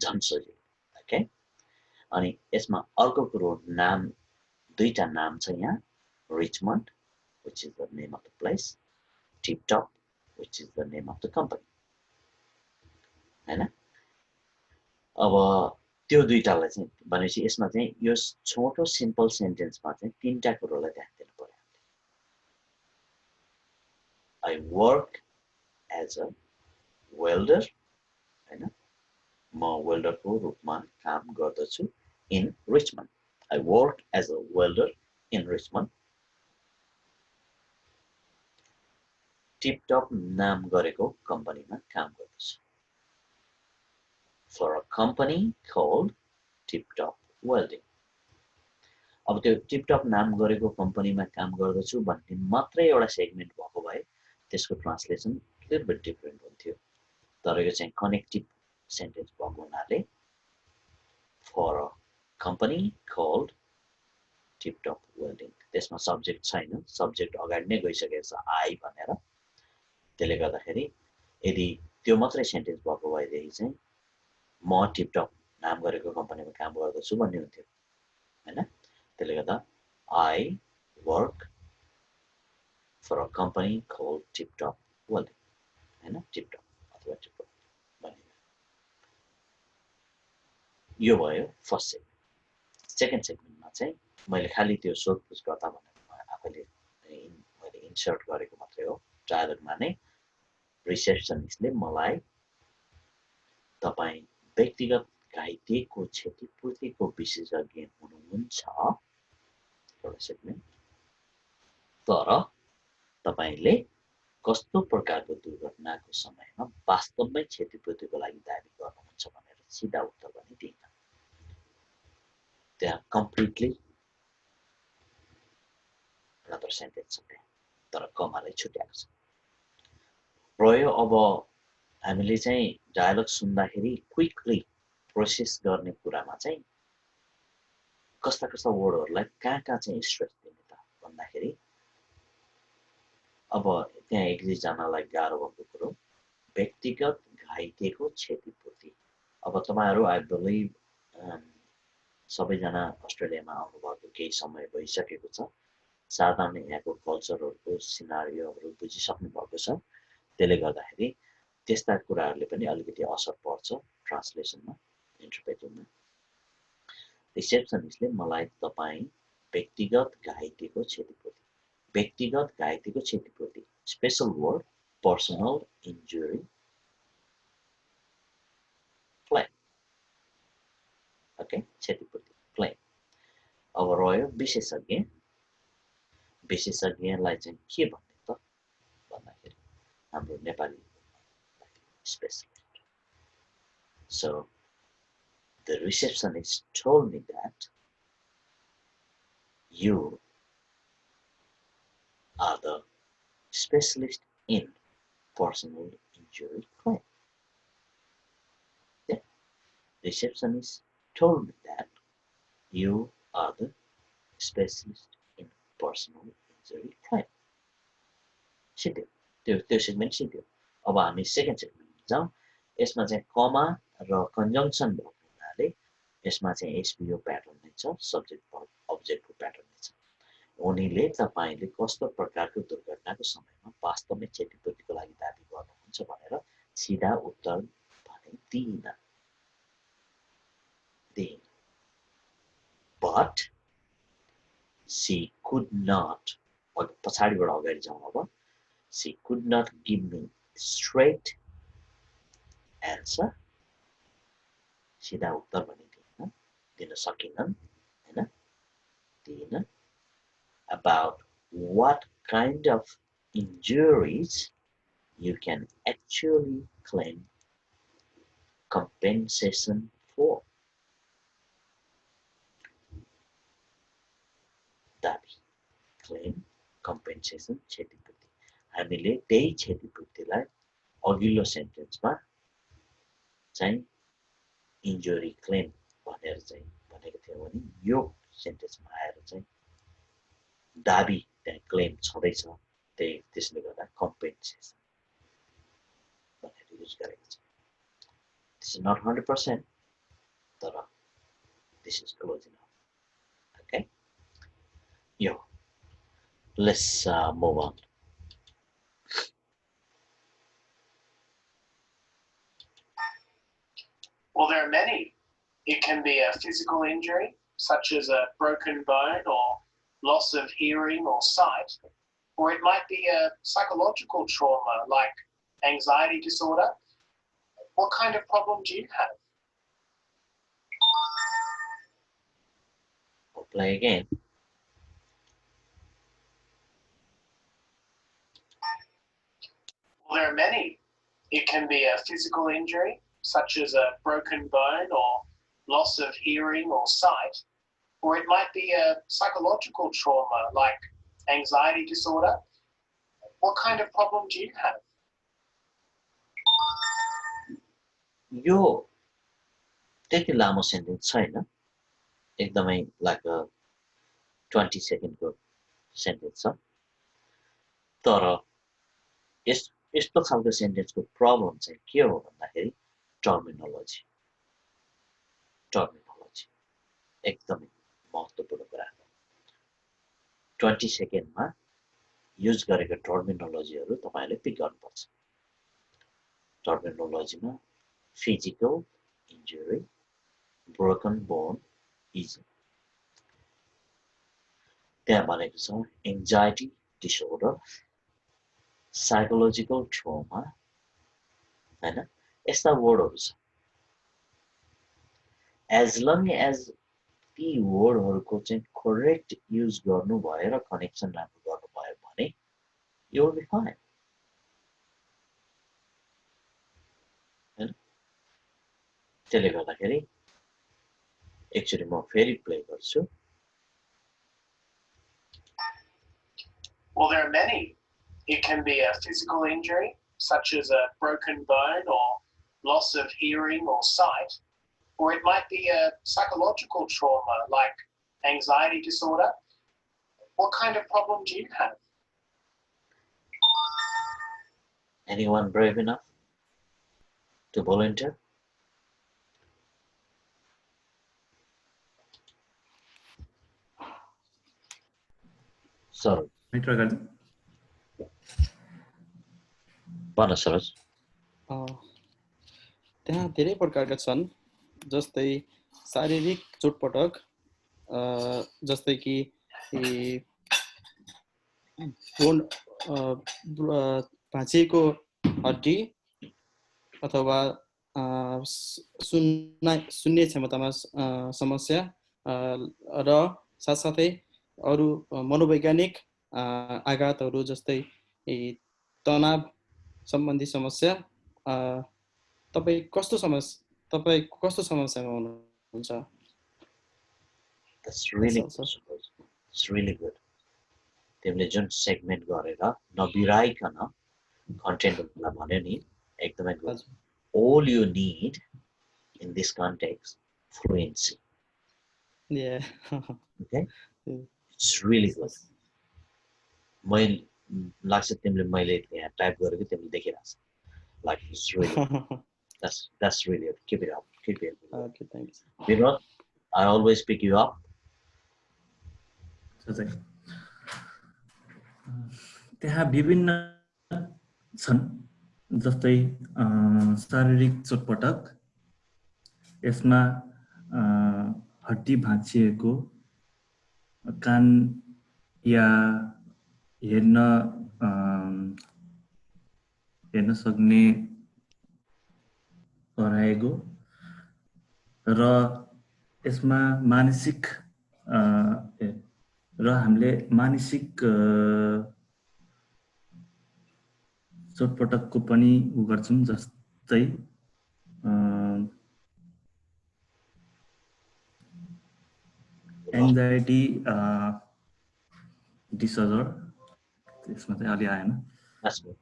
झन् सजिलो ओके अनि यसमा अर्को कुरो नाम दुईटा नाम छ यहाँ Richmond which is the name of the place tiptop which is the name of the company हैन अब त्यो दुईटालाई चाहिँ भनेपछि यसमा चाहिँ यो छोटो सिम्पल सेन्टेन्समा चाहिँ तीनटा कुरोलाई ध्यान दिनु पर्यो I work as a welder हैन म वेल्डरको रूपमा काम गर्दछु in Richmond. I work as a welder in Richmond. Tiptop नाम गरेको कम्पनीमा काम गर्दछु. For a company called tiptop Welding. अब त्यो टिपटप नाम गरेको कम्पनीमा काम गर्दछु भन्ने मात्रै एउटा सेगमेन्ट भएको भए त्यसको ट्रान्सलेसन लिटल बिट डिफरेन्ट हुन्थ्यो तर यो चाहिँ कनेक्टिभ सेन्टेन्स भएको हुनाले for a company called tiptop Welding त्यसमा सब्जेक्ट छैन सब्जेक्ट अगाडि नै गइसकेको छ I भनेर त्यसले गर्दाखेरि यदि त्यो मात्रै सेन्टेन्स भएको भएदेखि चाहिँ म टिपटप नाम गरेको कम्पनीमा काम गर्दछु भन्ने हुन्थ्यो हैन त्यसले गर्दा I work for a company called tiptop Welding हैन टिपटप अथवा टिपटप भन्ने यो भयो फर्स्ट सेगमेन्ट सेकेन्ड सेगमेन्टमा चाहिँ मैले खाली त्यो सोधपुछ गर्दा भनेर आफैले मैले इन्सर्ट गरेको मात्रै हो डायलगमा नै रिसेप्सनिस्टले मलाई तपाईं व्यक्तिगत घाइतेको क्षतिपूर्तिको विशेषज्ञ हुनुहुन्छ एउटा सेगमेन्ट तर तपाईले कस्तो प्रकारको दुर्घटनाको समयमा वास्तवमै क्षतिपूर्तिको लागि दाबी गर्नुहुन्छ भनेर सिधा उत्तर पनि दिइन त्यहाँ कम्प्लिटली another sentence तर कमाले छुट्याएको छ रह्यो अब हामीले चाहिँ डायलग सुन्दाखेरि क्विकली प्रोसेस गर्ने कुरामा चाहिँ कस्ता कस्ता वर्डहरुलाई कहाँ चाहिँ स्ट्रेस दिने त भन्दाखेरि अब त्यहाँ एक दुई जनालाई गाह्रो भएको कुरो व्यक्तिगत घाइतेको क्षतिपूर्ति अब तपाईहरु आई बिलिभ सबैजना अस्ट्रेलियामा आउनु भएको केही समय भइसकेको छ साधारण यहाँको कल्चरहरुको सिनारियोहरु बुझिसक्नु भएको छ त्यसले गर्दाखेरि त्यस्ता कुराहरुले पनि अलिकति असर पर्छ ट्रान्सलेसनमा इन्टरप्रेटिङमा रिसेप्सनिस्टले मलाई तपाईँ व्यक्तिगत घाइतेको क्षतिपूर्ति special word personal injury claim okay क्षतिपूर्ति क्लेम अब रह्यो विशेषज्ञलाई चाहिँ के भन्ने त भन्दाखेरि हाम्रो Nepali specialist. So the receptionist told me that you are the specialist in personal injury claim. The receptionist told me that you are the specialist in personal injury claim. त्यो सेगमेन्ट सिक्यो अब हामी सेकेन्ड सेगमेन्ट जाउँ यसमा चाहिँ कमा र कन्जङ्सन भएको हुनाले यसमा चाहिँ एसपीओ प्याटर्न नै छ सब्जेक्ट अब्जेक्टको प्याटर्न नै छ उनीले तपाईले कस्तो प्रकारको दुर्घटनाको समयमा वास्तवमै क्षतिपूर्तिको लागि दाबी गर्नुहुन्छ भनेर सिधा उत्तर भने दिइन but she could not पछाडिबाट अगाडि जाउँ अब she could not give me straight answer सिधा उत्तर पनि दिन सकिनन् हैन दिइन about what kind of injuries you can actually claim compensation for दाबी claim compensation क्षतिपूर्ति हामीले त्यही क्षतिपूर्तिलाई अघिल्लो सेन्टेन्समा चाहिँ इन्जुरी क्लेम भनेर चाहिँ भनेको थियो भने यो सेन्टेन्समा आएर चाहिँ दाबी त्यहाँ क्लेम छँदैछ त्यसले गर्दा कम्पेन्सेसन भनेर युज गरेको छ दिस इज नट 100% तर this is close enough okay यो let's move on Well, there are many. It can be a physical injury, such as a broken bone or loss of hearing or sight, or it might be a psychological trauma like anxiety disorder. What kind of problem do you have? I'll play again. Well, there are many. It can be a physical injury, such as a broken bone or loss of hearing or sight, or it might be a psychological trauma like anxiety disorder. What kind of problem do you have? यो त्यति लामो sentence छैन एकदमै like 20 सेकेन्डको sentence छ तर यस्तो खालको सेन्टेन्सको problem चाहिँ के हो भन्दाखेरि टर्मिनोलोजी एकदमै महत्त्वपूर्ण कुरा हो 20 सेकेन्डमा युज गरेको टर्मिनोलोजीहरू तपाईले पिक गर्नुपर्छ टर्मिनोलोजीमा physical injury broken bone is त्यहाँ भनेको छ anxiety disorder psychological trauma हैन यस्ता वर्डहरु छ as long as ती वर्डहरुको चाहिँ करेक्ट युज गर्नु भएर कनेक्सन राम्रो गर्नु भयो भने you will be fine त्यसले गर्दाखेरि एक्चुअली म फेरि प्ले गर्छु Well, there are many. It can be a physical injury, such as a broken bone or loss of hearing or sight, or it might be a psychological trauma like anxiety disorder. What kind of problem do you have? Anyone brave enough to volunteer? Sorry. त्यही त्यहाँ धेरै प्रकारका छन् जस्तै शारीरिक चोटपटक जस्तै कि बोन भाँचिएको हड्डी अथवा सुन्ने क्षमतामा समस्या र साथसाथै अरू मनोवैज्ञानिक आघातहरू जस्तै तनाव सम्बन्धी समस्या तपाईँ कस्तो समस्यामा हुनुहुन्छ? That's really good. It's really good. तिमीले जुन सेगमेन्ट गरेर नबिराइकन कन्टेन्टहरूलाई भन्यो नि एकदमै good. All you need in this context, fluency. Yeah. Okay? It's really good. मैले लाग्छ तिमीले मैले यहाँ टाइप गरेको तिमीले देखिरहेछ. Like it's really good. That's really good. Keep it up. Keep it up. Okay, thanks. Vinod, I always pick you up. त्यहाँ विभिन्न छन् जस्तै शारीरिक चोटपटक यसमा हड्डी भाँचिएको कान या हेर्न सक्ने हराएको र यसमा मानसिक र हामीले मानसिक चोटपटकको पनि गर्छौं जस्तै एंजाइटी डिसअर्डर त्यसमा चाहिँ अलि आएन.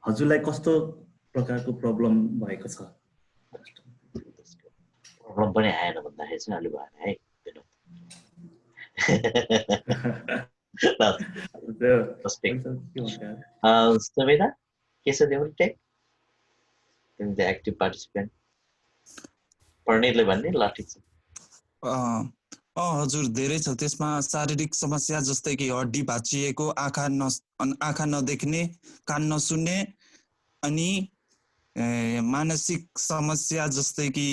हजुरलाई कस्तो प्रकारको प्रब्लम भएको छ? प्रब्लम पनि आएन भन्दाखेरि चाहिँ अलि भएन है. सुवेदा के छ तिम्रो टेक? तिमी त एक्टिभ पार्टिसिपेन्ट. पर्नेले भन्ने ल ठिक छ. हजुर धेरै छ त्यसमा शारीरिक समस्या जस्तै कि हड्डी भाँचिएको, आँखा नदेख्ने, कान नसुन्ने अनि मानसिक समस्या जस्तै कि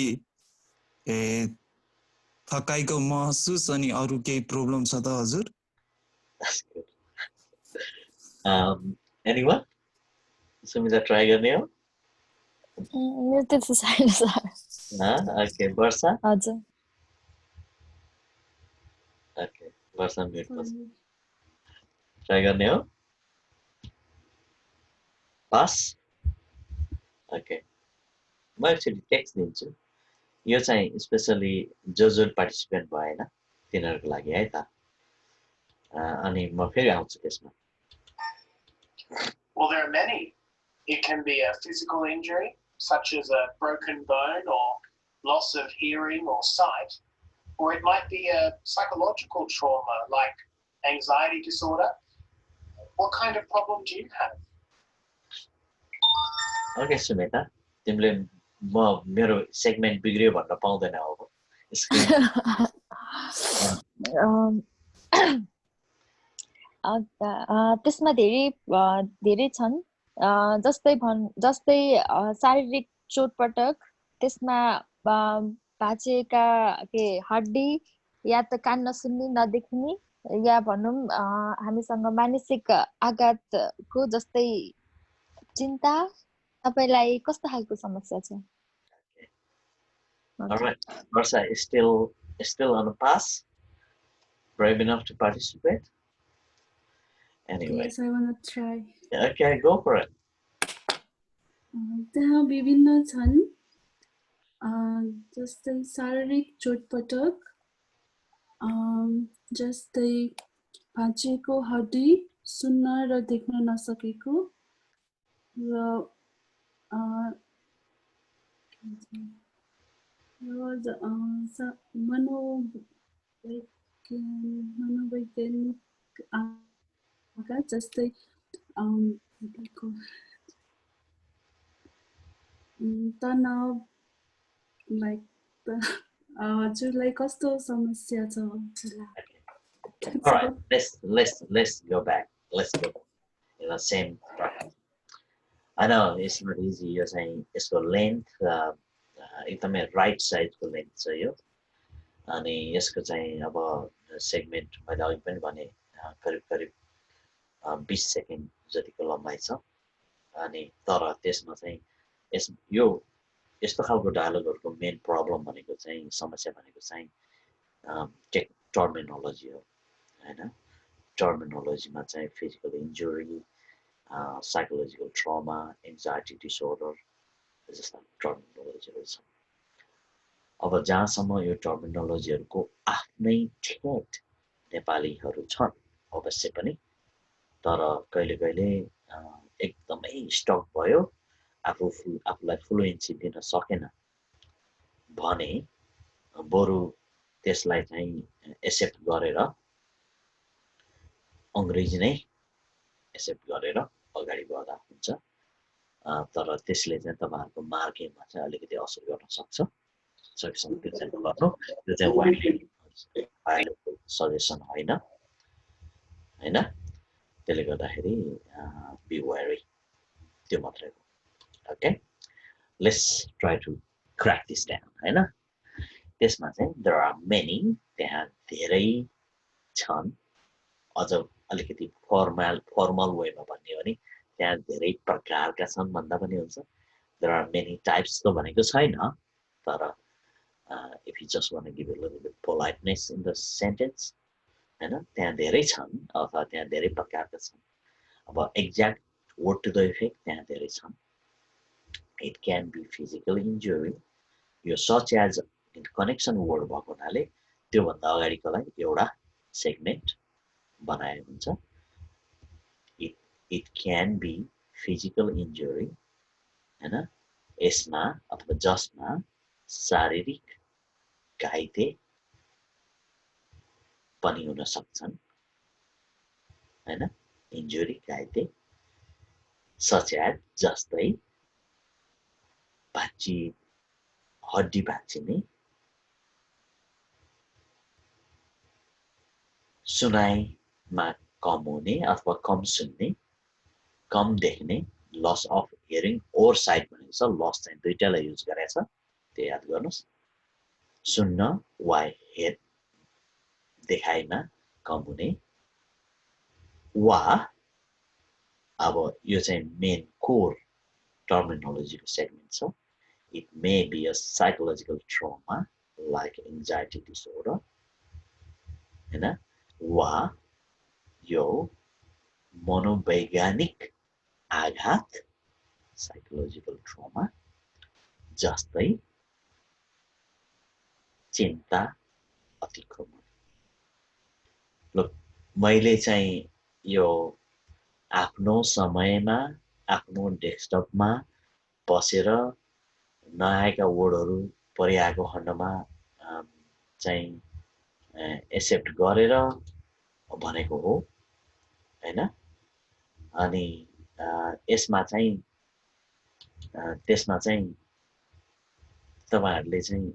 थकाइको महसुस अनि अरू केही प्रब्लम छ त हजुर? Anyone? सुमिता ट्राई गर्ने हो? मेरो त्यस्तो छैन सर. ओके वर्षा? हजुर. ओके वर्षा म्युट बस. ट्राई गर्ने हो? पास? ओके म एक्चुअली टेक्स्ट दिन्छु. यो चाहिँ स्पेशली जो पार्टिसिपेन्ट भएन तिनीहरूको लागि है त. अनि म फेरि आउँछु त्यसमा. Well, there are many. It can be a physical injury, such as a broken bone or loss of hearing or sight, or it might be a psychological trauma like anxiety disorder. What kind of problem do you have? Okay, Sumita, तिमीले मेरो segment बिग्रियो भन्न पाउँदैन अब. त्यसमा धेरै छन् जस्तै शारीरिक चोटपटक त्यसमा भाँचिएका हड्डी या त कान नसुन्ने नदेख्ने या भनौं हामीसँग मानसिक आघातको जस्तै चिन्ता. तपाईलाई कस्तो खालको समस्या छ? Alright, Varsha is still on the pass. Brave enough to participate. Anyway. Yes, I want to try. Okay, go for it. त्यहाँ विभिन्न छन् जस्तै शारीरिक चोटपटक जस्तै भाँचिएको हड्डी, सुन्न र देख्न नसकेको र मनोवैज्ञानिक आघात जस्तै तनाव लाइक हजुरलाई कस्तो समस्या छ हजुरलाई? All right, let's go back. Let's go in the same. I know it's not easy. You're saying it's for length, एकदमै राइट साइजको लेन्थ छ यो अनि यसको चाहिँ अब सेगमेन्ट मैले अघि पनि भने करिब करिब 20 सेकेन्ड जतिको लम्बाइ छ अनि तर त्यसमा चाहिँ यो यस्तो खालको डायलगहरूको मेन प्रब्लम भनेको चाहिँ समस्या भनेको चाहिँ टर्मिनोलोजी हो हैन टर्मिनोलोजीमा चाहिँ physical injury psychological trauma anxiety disorder जस्ता टर्मिनोलोजीहरू छन् अब जहाँसम्म यो टर्मिनोलोजीहरूको आफ्नै ठेट नेपालीहरू छन् अवश्य पनि तर कहिले कहिले एकदमै स्टक भयो आफूलाई फ्लुएन्सी दिन सकेन भने बरु त्यसलाई चाहिँ एक्सेप्ट गरेर अङ्ग्रेजी नै एक्सेप्ट गरेर अगाडि बढ्दा हुन्छ तर त्यसले चाहिँ तपाईँहरूको मार्किङमा चाहिँ अलिकति असर गर्न सक्छ सकेसम्म त्यो चाहिँ नगर्नु त्यो चाहिँ वाइडली सजेसन होइन हैन त्यसले गर्दाखेरि बी वेरी त्यो मात्रै हो okay let's try to crack this down हैन त्यसमा चाहिँ देयर आर मेनी त्यहाँ धेरै छन् अझ अलिकति फर्मल वेमा भन्ने हो भने त्यहाँ धेरै प्रकारका छन् भन्दा पनि हुन्छ देयर आर मेनी टाइप्स त भनेको छैन तर if you just want to give a little bit politeness in the sentence हैन त्यहाँ धेरै छन् अथवा त्यहाँ धेरै प्रकारका छन् अब exact word to the effect त्यहाँ धेरै छन् it can be physical injury यो such as कनेक्सन वर्ड भएको हुनाले त्योभन्दा अगाडिकोलाई एउटा सेगमेन्ट बनाएको हुन्छ it can be physical injury हैन यसमा अथवा जसमा शारीरिक घाइते पनि हुन सक्छन् हैन इन्जुरी घाइते सच एज जस्तै हड्डी भाँचिने सुनाइमा कम हुने अथवा कम सुन्ने कम देख्ने loss of hearing or sight भनेको छ लस चाहिँ दुईटालाई युज गरेछ त्यो याद गर्नुहोस् सुन्न वा देखाइमा कम हुने वा अब यो चाहिँ मेन कोर टर्मिनोलोजीको सेगमेन्ट छ it may be a psychological trauma like anxiety disorder हैन वा यो मनोवैज्ञानिक आघात psychological trauma जस्तै चिन्ता अतिक्रमण ल मैले चाहिँ यो आफ्नो समयमा आफ्नो डेस्कटपमा बसेर नआएका वर्डहरू परिआएको खण्डमा चाहिँ एक्सेप्ट गरेर भनेको हो हैन अनि त्यसमा चाहिँ तपाईहरुले चाहिँ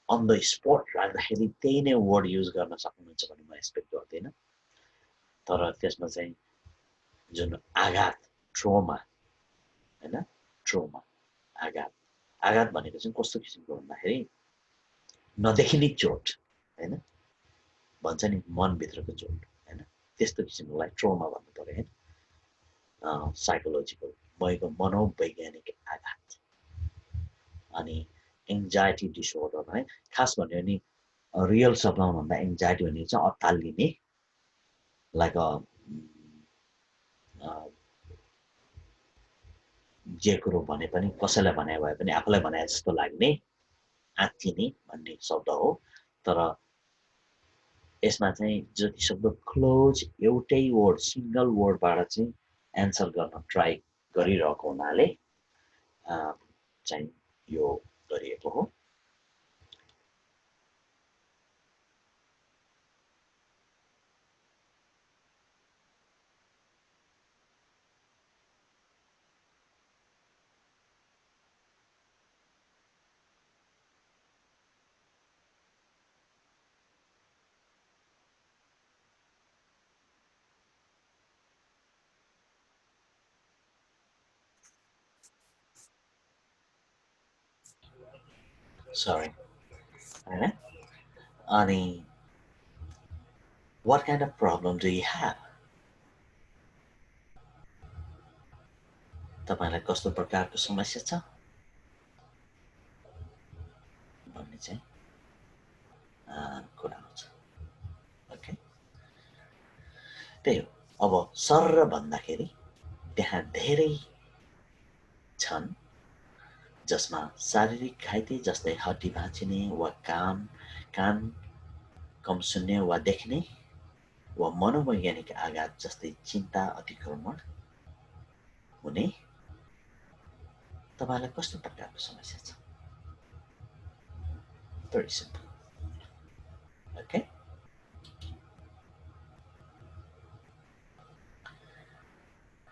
अन द स्पट राख्दाखेरि त्यही नै वर्ड युज गर्न सक्नुहुन्छ भन्ने म एक्सपेक्ट गर्दैन तर त्यसमा चाहिँ जुन आघात ट्रोमा हैन ट्रोमा आघात भनेको चाहिँ कस्तो किसिमको भन्दाखेरि नदेखिने चोट हैन भन्छ नि मनभित्रको चोट हैन त्यस्तो किसिमकोलाई ट्रोमा भन्नु पर्यो हैन साइकोलोजिकल मनोवैज्ञानिक आघात अनि एङ्जाइटी डिसअर्डर है खास भन्यो भने रियल शब्दमा भन्दा एङ्जाइटी भनेको चाहिँ अत्तालिने लाइक जे कुरो भने पनि कसैलाई भने भए पनि आफूलाई भने जस्तो लाग्ने आत्तिने भन्ने शब्द हो तर यसमा चाहिँ जति सक्दो क्लोज एउटै वर्ड सिंगल वर्डबाट चाहिँ एन्सर गर्न ट्राई गरिरहेको हुनाले चाहिँ यो गरिएको हो Sorry. होइन अनि what kind of problem do you have? तपाईलाई कस्तो प्रकारको समस्या छ भन्ने चाहिँ कुरा हुन्छ ओके त्यही हो अब सर भन्दाखेरि त्यहाँ धेरै छन् जसमा शारीरिक घाइते जस्तै हड्डी भाँचिने वा कान कम सुन्ने वा देख्ने वा मनोवैज्ञानिक आघात जस्तै चिन्ता अतिक्रमण हुने तपाईलाई कस्तो प्रकारको समस्या छ very simple okay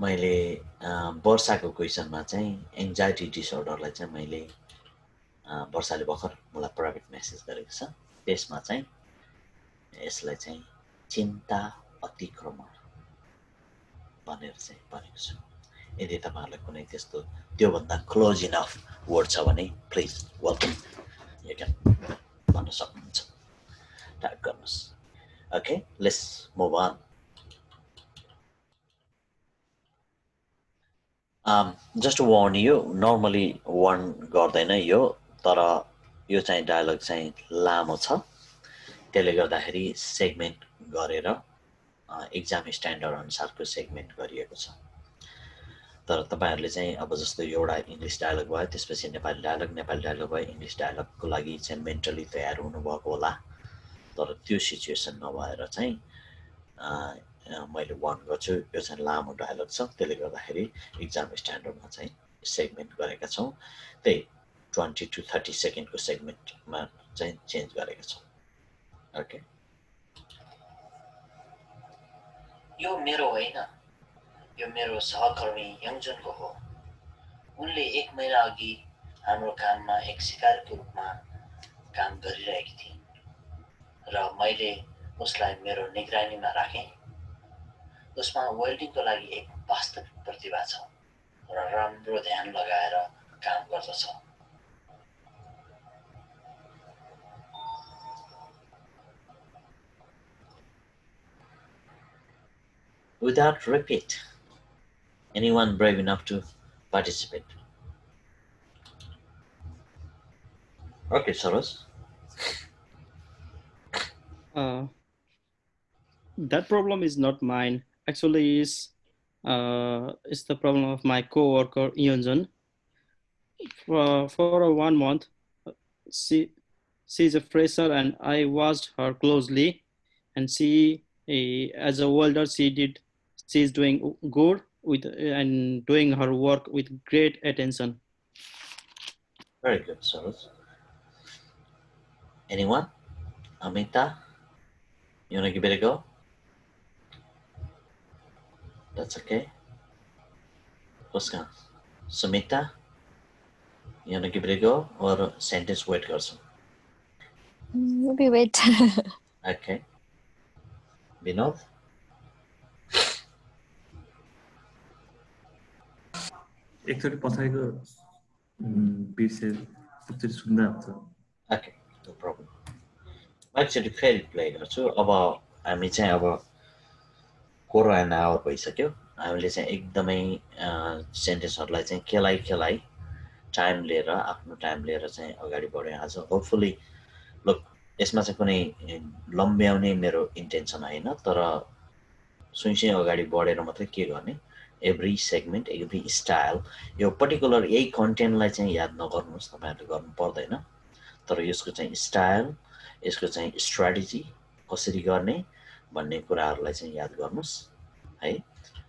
मैले वर्षाको क्वेसनमा चाहिँ एङ्जाइटी डिसअर्डरलाई चाहिँ मैले वर्षाले भर्खर मलाई प्राइभेट मेसेज गरेको छ त्यसमा चाहिँ यसलाई चाहिँ चिन्ता अतिक्रमण भनेर चाहिँ भनेको छु यदि तपाईहरुलाई कुनै त्यस्तो त्यो भन्दा क्लोज इनफ वर्ड छ भने प्लिज वेलकम यु क्यान भन्न सक्नुहुन्छ टाइप गर्नुस् okay let's move on just warn you normally warn गर्दैन यो तर यो चाहिँ डायलग चाहिँ लामो छ त्यसले गर्दाखेरि सेगमेन्ट गरेर एक्जाम स्ट्यान्डर्ड अनुसारको सेगमेन्ट गरिएको छ तर तपाईहरुले चाहिँ अब जस्तो एउटा इंग्लिश डायलग भयो त्यसपछि नेपाली डायलग भयो इंग्लिश डायलगको लागि चाहिँ मेन्टली तयार हुनुभएको होला तर त्यो सिचुएसन नभएर चाहिँ मैले वार्न गर्छु यो चाहिँ लामो डायलग छ त्यसले गर्दाखेरि एक्जाम स्ट्यान्डर्डमा चाहिँ सेगमेन्ट गरेका छौं त्यही 20 to 30 सेकेन्डको सेगमेन्टमा चाहिँ चेन्ज गरेका छौं ओके यो मेरो होइन यो मेरो सहकर्मी यङजुनको हो उनले 1 महिना अघि हाम्रो काममा एक सिकारीको रूपमा काम गरिरहेकी थिइन् र मैले उसलाई मेरो निगरानीमा राखेँ उसमा वेल्डिङको लागि एक वास्तविक प्रतिभा छ र राम्रो ध्यान लगाएर काम गर्दछ Without repeat, anyone brave enough to participate? Okay, Saras. That problem is not mine. Actually, it's the problem of my co-worker Yunjun. For 1 month, she's a fresher, and I watched her closely. And she, as a welder, she's doing good and doing her work with great attention. Very good, Saras. Anyone? Amita, you wanna give it a go? That's okay. Koska, Sumita, you wanna give it a go or sentence wait गर्छौ? Maybe wait. Okay. Vinod? एकचोटि पछाडिको बिर्से एकचोटि सुन्दा हुन्छ Okay, no problem. एकचोटि फेरि play गर्छु अब हामी चाहिँ अब कोरो एन आवर भइसक्यो हामीले चाहिँ एकदमै सेन्टेन्सहरुलाई चाहिँ केलाई टाइम लिएर आफ्नो टाइम लिएर चाहिँ अगाडि बढ्यौं आज होपफुली लुक यसमा चाहिँ कुनै लम्ब्याउने मेरो इन्टेन्सन हैन तर सुइसै अगाडि बढेर मात्रै के गर्ने एभ्री सेगमेन्ट एभ्री स्टाइल यो पर्टिकुलर यही कन्टेन्टलाई चाहिँ याद नगर्नुस् तपाईहरुले गर्नु पर्दैन तर यसको चाहिँ स्टाइल यसको चाहिँ स्ट्र्याटेजी कसरी गर्ने भन्ने कुराहरुलाई चाहिँ याद गर्नुस् है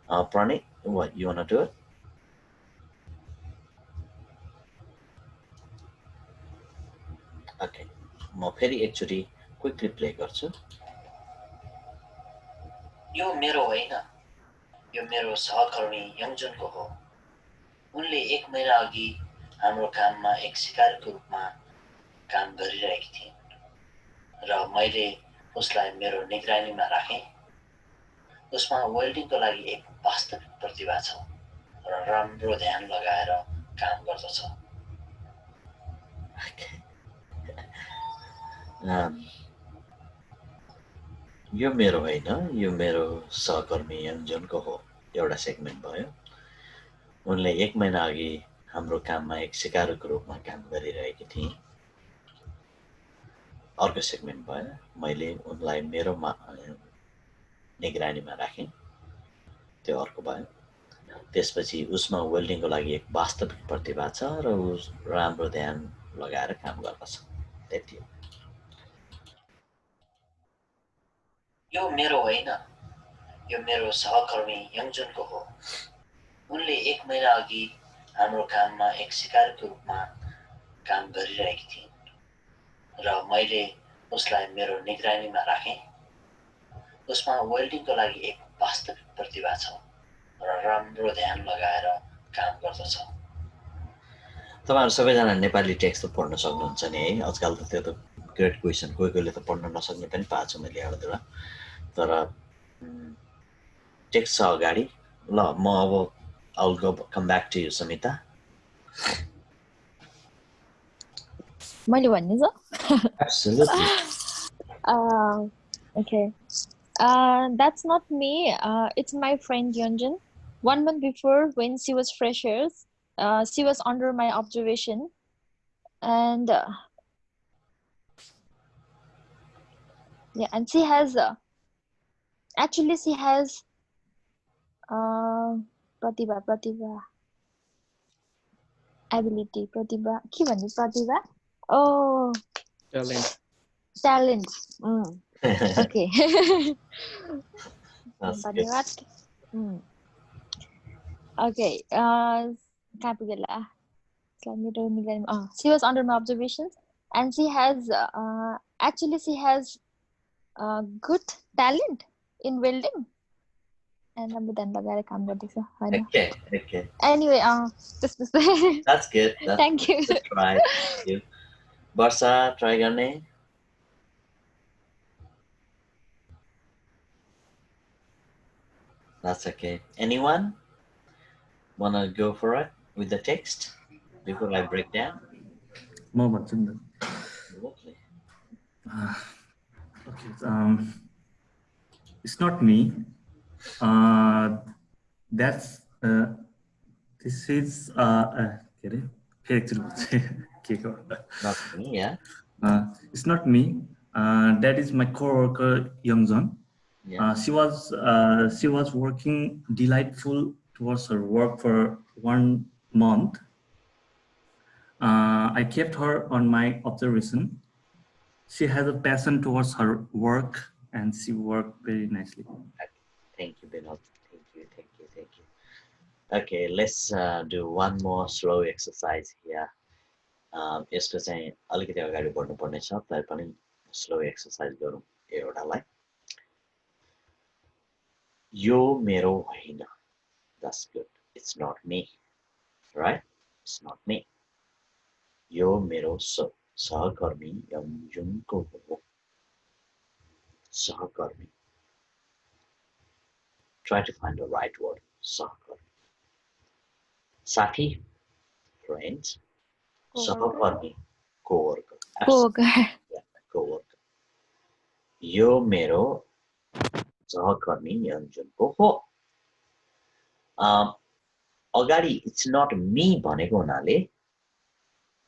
Pranay what you want to do it okay म फेरि एकचोटि क्विकली प्ले गर्छु यो मेरो होइन यो मेरो सहकर्मी यङजुनको हो उनले 1 महिना अघि हाम्रो काममा एक सिकारीको रूपमा काम गरिरहेकी थिइन् र मैले उसलाई मेरो निगरानीमा राखेँ उसमा वेल्डिङको लागि एक वास्तविक प्रतिभा छ र राम्रो ध्यान लगाएर काम गर्दछ यो मेरो होइन, यो मेरो सहकर्मी यङजनको हो एउटा सेगमेन्ट भयो। उनले 1 महिना अघि हाम्रो काममा एक सिकारुको रूपमा काम गरिरहेकी थिए। अर्को सेगमेन्ट भयो, मैले उनलाई मेरो निगरानीमा राखेँ, त्यो अर्को भयो। त्यसपछि उसमा वेल्डिङको लागि एक वास्तविक प्रतिभा छ र उस राम्रो ध्यान लगाएर काम गर्दछ। त्यति हो। यो मेरो होइन, यो मेरो सहकर्मी यङजनको हो। उनले 1 महिना अघि हाम्रो काममा एक सिकारुको रूपमा काम गरिरहेकी थिइन् र मैले उसलाई मेरो निगरानीमा राखेँ। उसमा वेल्डिङको लागि एक वास्तविक प्रतिभा छ र राम्रो ध्यान लगाएर काम गर्दछ। तपाईहरु सबैजना नेपाली टेक्स्ट त पढ्न सक्नुहुन्छ नि है? आजकल त त्यो त ग्रेट क्वेसन, कोही त पढ्न नसक्ने पनि पाएको छु मैले एउटा दुईवटा। तर टेक्स्ट छ अगाडि। ल म अब I'll come back to you, Samita. मैले भन्ने छ? Absolutely. Okay. That's not me. It's my friend Yonjan. 1 month before, when she was freshers, she was under my observation, and and she has actually she has pratibha ability pratibha के भन्ने pratibha talent okay धन्यवाद okay she was under my observations, and she has actually she has good talent in welding, and I'm done लगाएर काम गर्दैछ हैन. Okay. Anyway, That's good. Thank you. Try. Thank you. Barsa, try गर्ने. That's okay. Anyone wanna go for it with the text before I break down? म भन्छु नि. Lovely. Okay. It's not me. That's this is Not me, yeah. It's not me. That is my coworker Youngjon. Yeah. She was working delightful towards her work for 1 month. I kept her on my observation. She has a passion towards her work, and she worked very nicely. Thank you, Binod. Thank you. Okay, let's do one more slow exercise here. यसको चाहिँ अलिकति अगाडि बढ्नु पर्ने छ, तर पनि slow exercise गरौँ एउटालाई. यो मेरो होइन. That's good. It's not me. Right? It's not me. यो मेरो सहकर्मी यङजुनको हो. सहकर्मी. Try to find the right word. सहकर्मी. साथी, friends. सहकर्मी, coworker. Coworker. यो मेरो सहकर्मी यङजुनको हो. अगाडि it's not me भनेको हुनाले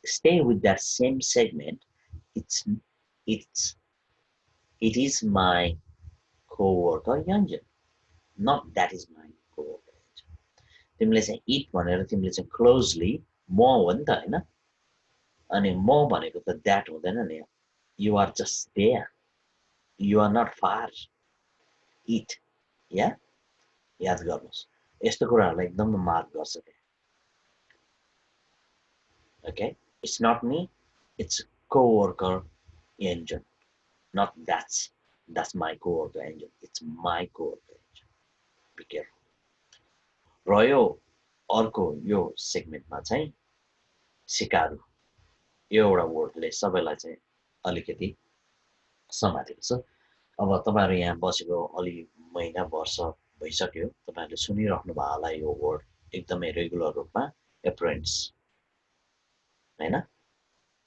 stay with that same segment. It is my coworker Yonjan. Not that is my coworker Yonjan. तिमीले चाहिँ it भनेर तिमीले चाहिँ closely म हो नि त हैन? अनि म भनेको त that हुँदैन नि. You are just there. You are not far. It. Yeah? याद गर्नुस्. यस्तो कुराहरुलाई एकदम मार्क गर्छ के. Okay? It's not me. It's coworker Yonjan. Not that's my coworker Yonjan. It's my coworker Yonjan. Be careful. रह्यो अर्को यो सेगमेन्टमा चाहिँ सिकारु यो एउटा वर्डले सबैलाई चाहिँ अलिकति समातेको छ. अब तपाईहरु यहाँ बसेको अलि महिना वर्ष भइसक्यो. तपाईहरुले सुनिराख्नु भयो होला यो वर्ड एकदमै रेगुलर रूपमा एप्रेन्टिस हैन?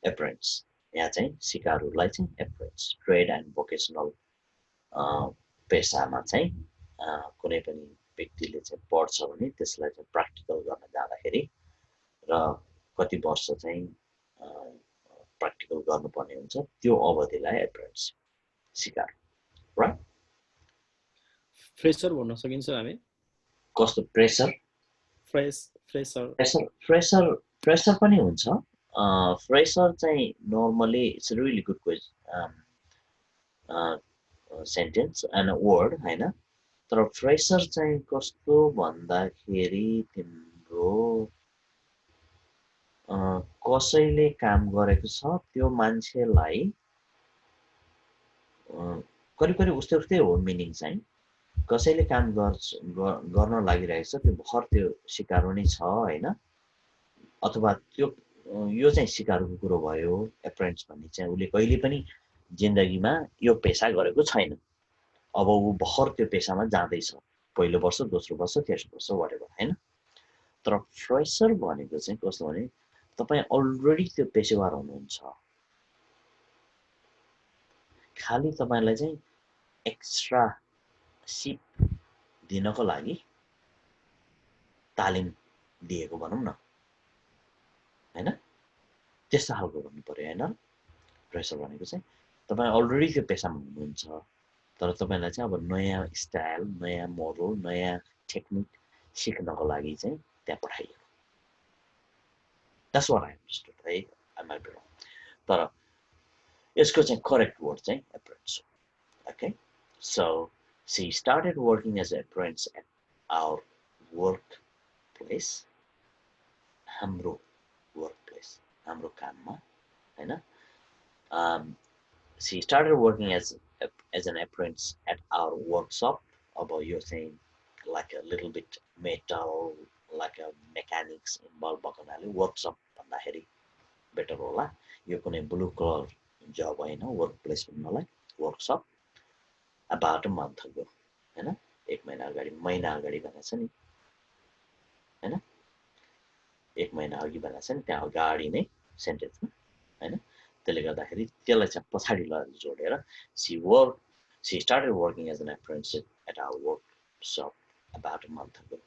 एप्रेन्टिस. यहाँ चाहिँ सिकारुलाई चाहिँ ट्रेड एन्ड भोकेसनल पेसामा चाहिँ कुनै पनि व्यक्तिले चाहिँ पढ्छ भने त्यसलाई चाहिँ प्र्याक्टिकल गर्न जाँदाखेरि र कति वर्ष चाहिँ प्र्याक्टिकल गर्नुपर्ने हुन्छ त्यो अवधिलाई एप्रेन्टिससिप सिकाएर राइट फ्रेसर भन्न सकिन्छ हामी कस्तो प्रेसर फ्रेसर पनि हुन्छ फ्रेसर चाहिँ normally it's really good sentence and word हैन तर फ्रेसर चाहिँ कस्तो भन्दाखेरि तिम्रो कसैले काम गरेको छ त्यो मान्छेलाई करिब करिब उस्तै हो मिनिङ चाहिँ कसैले काम गर्न लागिरहेको छ त्यो भर त्यो सिकाउनु नै छ हैन अथवा त्यो यो चाहिँ सिकाउनुको कुरो भयो एप्रेन्टिस भन्ने चाहिँ उसले कहिले पनि जिन्दगीमा यो पेसा गरेको छैन अब ऊ भर त्यो पेसामा जाँदैछ पहिलो वर्ष दोस्रो वर्ष तेस्रो वर्ष whatever हैन तर फ्रेसर भनेको चाहिँ कस्तो भने तपाईं अलरेडी त्यो पेशेवर हुनुहुन्छ खाली तपाईलाई चाहिँ एक्स्ट्रा सिप दिनको लागि तालिम दिएको भनौं न हैन त्यस्तो खालको भन्नु पर्यो हैन फ्रेसर भनेको चाहिँ तपाई अलरेडी त्यो पेसामा हुनुहुन्छ तर तपाईलाई चाहिँ अब नयाँ स्टाइल नयाँ मोडल नयाँ टेक्निक सिक्नको लागि चाहिँ त्यहाँ पठाइयो That's what I understood, right? I might be wrong. But यसको चाहिँ correct word चाहिँ apprentice. Okay? So, she started working as an apprentice at our workplace. हाम्रो workplace. हाम्रो काममा, हैन? She started working as an apprentice at our workshop. अब यो चाहिँ like a little bit metal, like a mechanics involved भएको हुनाले workshop भन्दाखेरि बेटर होला यो कुनै ब्लू कलर जब हैन वर्क प्लेस भन्नलाई workshop about a month ago हैन एक महिना अगाडि भनेको छ नि हैन एक महिना अघि भनेको छ नि त्यहाँ अगाडि नै सेन्टेन्समा हैन त्यसले गर्दाखेरि त्यसलाई चाहिँ पछाडी लगेर जोडेर she started working as an apprentice at our workshop about a month ago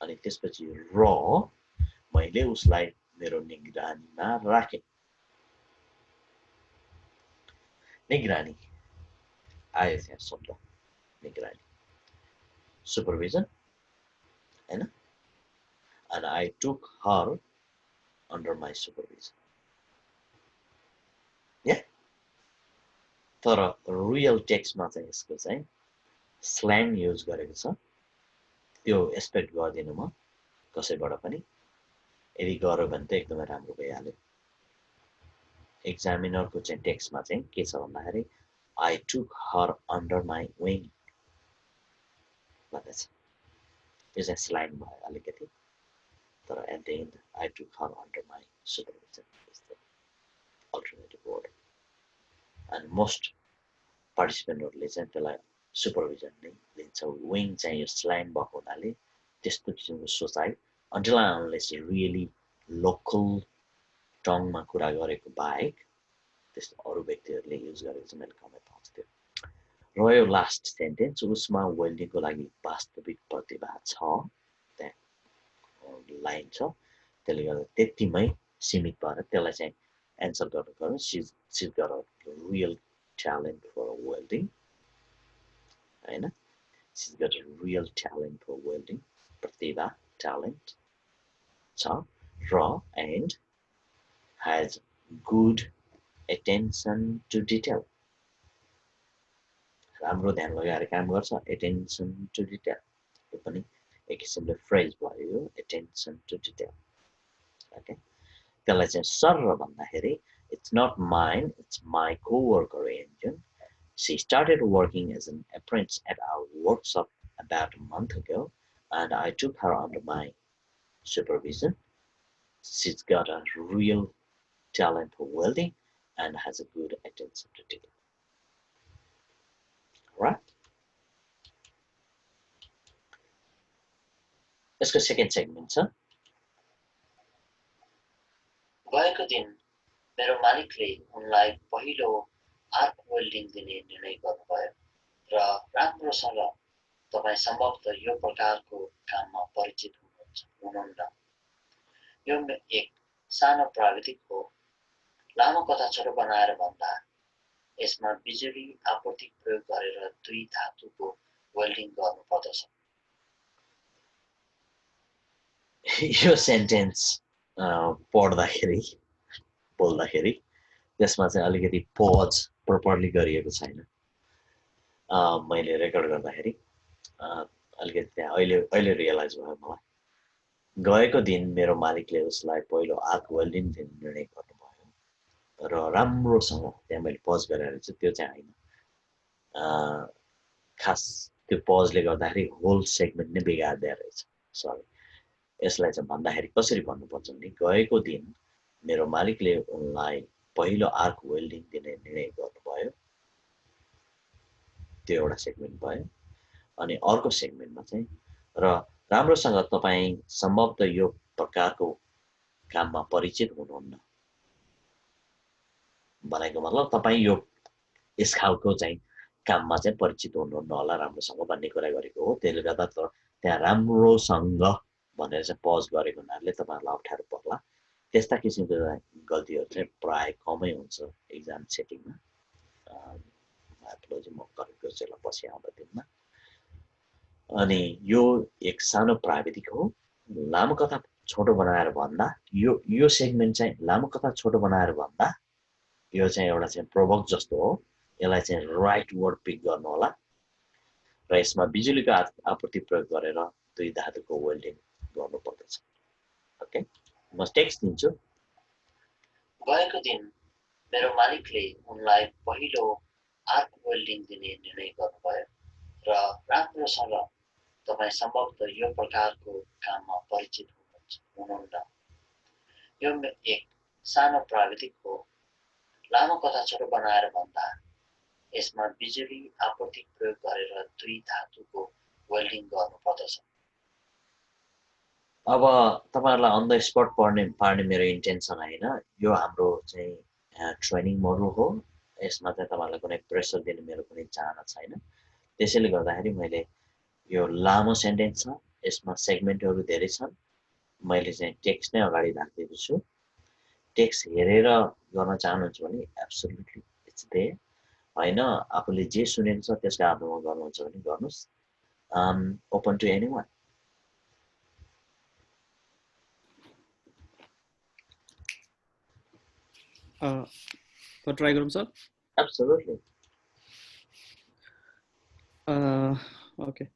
अनि त्यसपछि र मैले उसलाई मेरो निगरानीमा राखे निगरानी आयो त्यहाँ शब्द निगरानी सुपरभिजन हैन and I took her under my supervision yeah तर रियल टेक्स्टमा चाहिँ यसको चाहिँ स्ल्याङ युज गरेको छ त्यो एक्सपेक्ट गर्दिनु म कसैबाट पनि यदि गर्यो भने त एकदमै राम्रो भइहाल्यो एक्जामिनरको चाहिँ टेक्स्टमा चाहिँ के छ भन्दाखेरि I took her under my wing भन्दैछ यो चाहिँ स्ल्याङ भयो अलिकति तर at the end I took her under my supervision is the alternative word and most पार्टिसिपेन्टहरुले चाहिँ त्यसलाई सुपरभिजन नै लिन्छ विङ चाहिँ यो स्ल्याङ भएको हुनाले त्यस्तो किसिमको सोचाइ until unless really local टङमा कुरा गरेको बाहेक त्यस्तो अरु व्यक्तिहरुले युज गरेको चाहिँ मैले कमै पाउँछु र यो लास्ट सेन्टेन्स उसमा वेल्डिङको लागि वास्तविक प्रतिभा छ त्यहाँ लाइन छ त्यसले गर्दा त्यतिमै सीमित भएर त्यसलाई चाहिँ एन्सर गर्नु पर्यो she's got a real talent for welding हैन she's got a real talent for welding Pratibha talent cha raw and has good attention to detail राम्रो ध्यान लगाएर काम गर्छ attention to detail यो पनि एक किसिमले फ्रेज भयो attention to detail okay त्यसलाई चाहिँ सर भन्दाखेरि it's not mine it's my co-worker engine she started working as an apprentice at our workshop about a month ago and I took her under my supervision she's got a real talent for welding and has a good attention to detail right यसको second segment छ गएको दिन मेरो मालिकले उनलाई पहिलो arc welding दिने निर्णय गर्नुभयो र राम्रोसँग तपाईँ सम्भवतः यो प्रकारको काममा परिचित हुनुहुन्न। यो एक सानो प्राविधिक हो। लामो कथा छोटो बनाएर भन्दा यसमा बिजुली आपूर्ति प्रयोग गरेर दुई धातुको वेल्डिङ गर्नुपर्दछ। यो सेन्टेन्स पढ्दाखेरि बोल्दाखेरि त्यसमा चाहिँ अलिकति पज प्रपरली गरिएको छैन। मैले रेकर्ड गर्दाखेरि अलिकति त्यहाँ अहिले रियलाइज भयो मलाई। गएको दिन मेरो मालिकले उसलाई पहिलो आर्क वेल्डिङ दिने निर्णय गर्नुभयो र राम्रोसँग त्यहाँ मैले पज गरेर चाहिँ त्यो चाहिँ होइन, खास त्यो पजले गर्दाखेरि होल सेगमेन्ट नै बिगार्दै रहेछ। सरी, यसलाई चाहिँ भन्दाखेरि कसरी भन्नुपर्छ भने गएको दिन मेरो मालिकले उनलाई पहिलो आर्क वेल्डिङ दिने निर्णय गर्नुभयो, त्यो एउटा सेगमेन्ट भयो। अनि अर्को सेगमेन्टमा चाहिँ र राम्रोसँग तपाईँ सम्भवतः यो प्रकारको काममा परिचित हुनुहुन्न भनेको मतलब तपाईँ यो यस खालको चाहिँ काममा चाहिँ परिचित हुनुहुन्न होला राम्रोसँग भन्ने कुरा गरेको हो। त्यसले गर्दा त्यहाँ राम्रोसँग भनेर चाहिँ पज गरेको हुनाले तपाईँहरूलाई अप्ठ्यारो पर्ला। त्यस्ता किसिमको गल्तीहरू चाहिँ प्राय कमै हुन्छ एक्जाम सेटिङमा। म करेक्ट गर्छु यसलाई पछि आउँदा दिनमा। अनि यो एक सानो प्राविधिक हो। लामो कथा छोटो बनाएर भन्दा यो सेगमेन्ट चाहिँ लामो कथा छोटो बनाएर भन्दा यो चाहिँ एउटा चाहिँ प्रोभोक जस्तो हो। यसलाई चाहिँ राइट वर्ड पिक गर्नु होला र यसमा बिजुलीको आपूर्ति प्रयोग गरेर दुई धातुको वेल्डिङ गर्नुपर्दछ। ओके, म टेक्स्ट दिन्छु। गएको दिन मेरो मालिकले उनलाई पहिलो आर्क वेल्डिङ दिने निर्णय गर्नुभयो र राम्रोसँग तपाईँ सम्भवतः यो प्रकारको काममा परिचित हुनुहुन्न। यो एक सानो प्राविधिक हो। लामो कथा छोटो बनाएर भन्दा यसमा बिजुली आपूर्ति प्रयोग गरेर दुई धातुको वेल्डिङ गर्नुपर्दछ। अब तपाईँहरूलाई अन द स्पट पार्ने मेरो इन्टेन्सन होइन। यो हाम्रो चाहिँ ट्रेनिङ मोडल हो। यसमा चाहिँ तपाईँहरूलाई कुनै प्रेसर दिने मेरो कुनै चाहना छैन। त्यसैले गर्दाखेरि मैले यो लामो सेन्टेन्स छ, यसमा सेगमेन्टहरू धेरै छन्। मैले चाहिँ टेक्स्ट नै अगाडि राखिदिएको छु। टेक्स्ट हेरेर गर्न चाहनुहुन्छ भने एब्सोल्युटली इट्स देयर। होइन, आफूले जे सुनेको छ त्यसको आधारमा गर्नुहुन्छ भने गर्नुहोस्। Open to anyone. Try group, sir. Absolutely. Okay.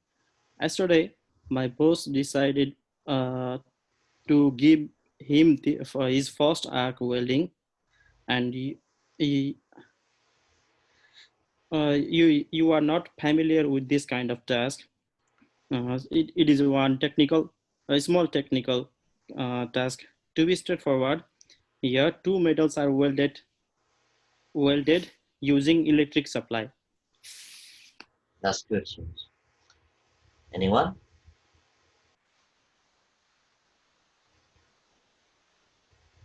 Yesterday, my boss decided to give him his first arc welding, and you are not familiar with this kind of task. It is one a small technical task. To be straightforward, here two metals are welded using electric supply. That's good. Anyone?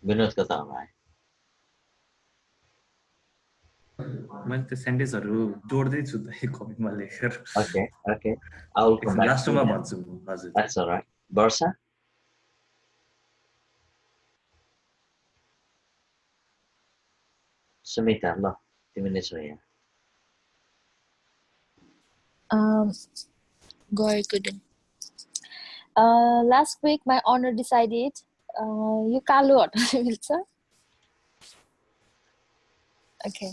Vinod कता हो भाइ? मैले त्यो सेन्टेन्सहरु जोड्दै छु त कपीमा लेखेर। Okay. I will come back. लास्टमा भन्छु हजुर। That's all right. वर्षा? सुमिता ल तिमी नै छौ यहाँ। गएको दिन last week my owner decided यो कालो हटाउन मिल्छ? Okay.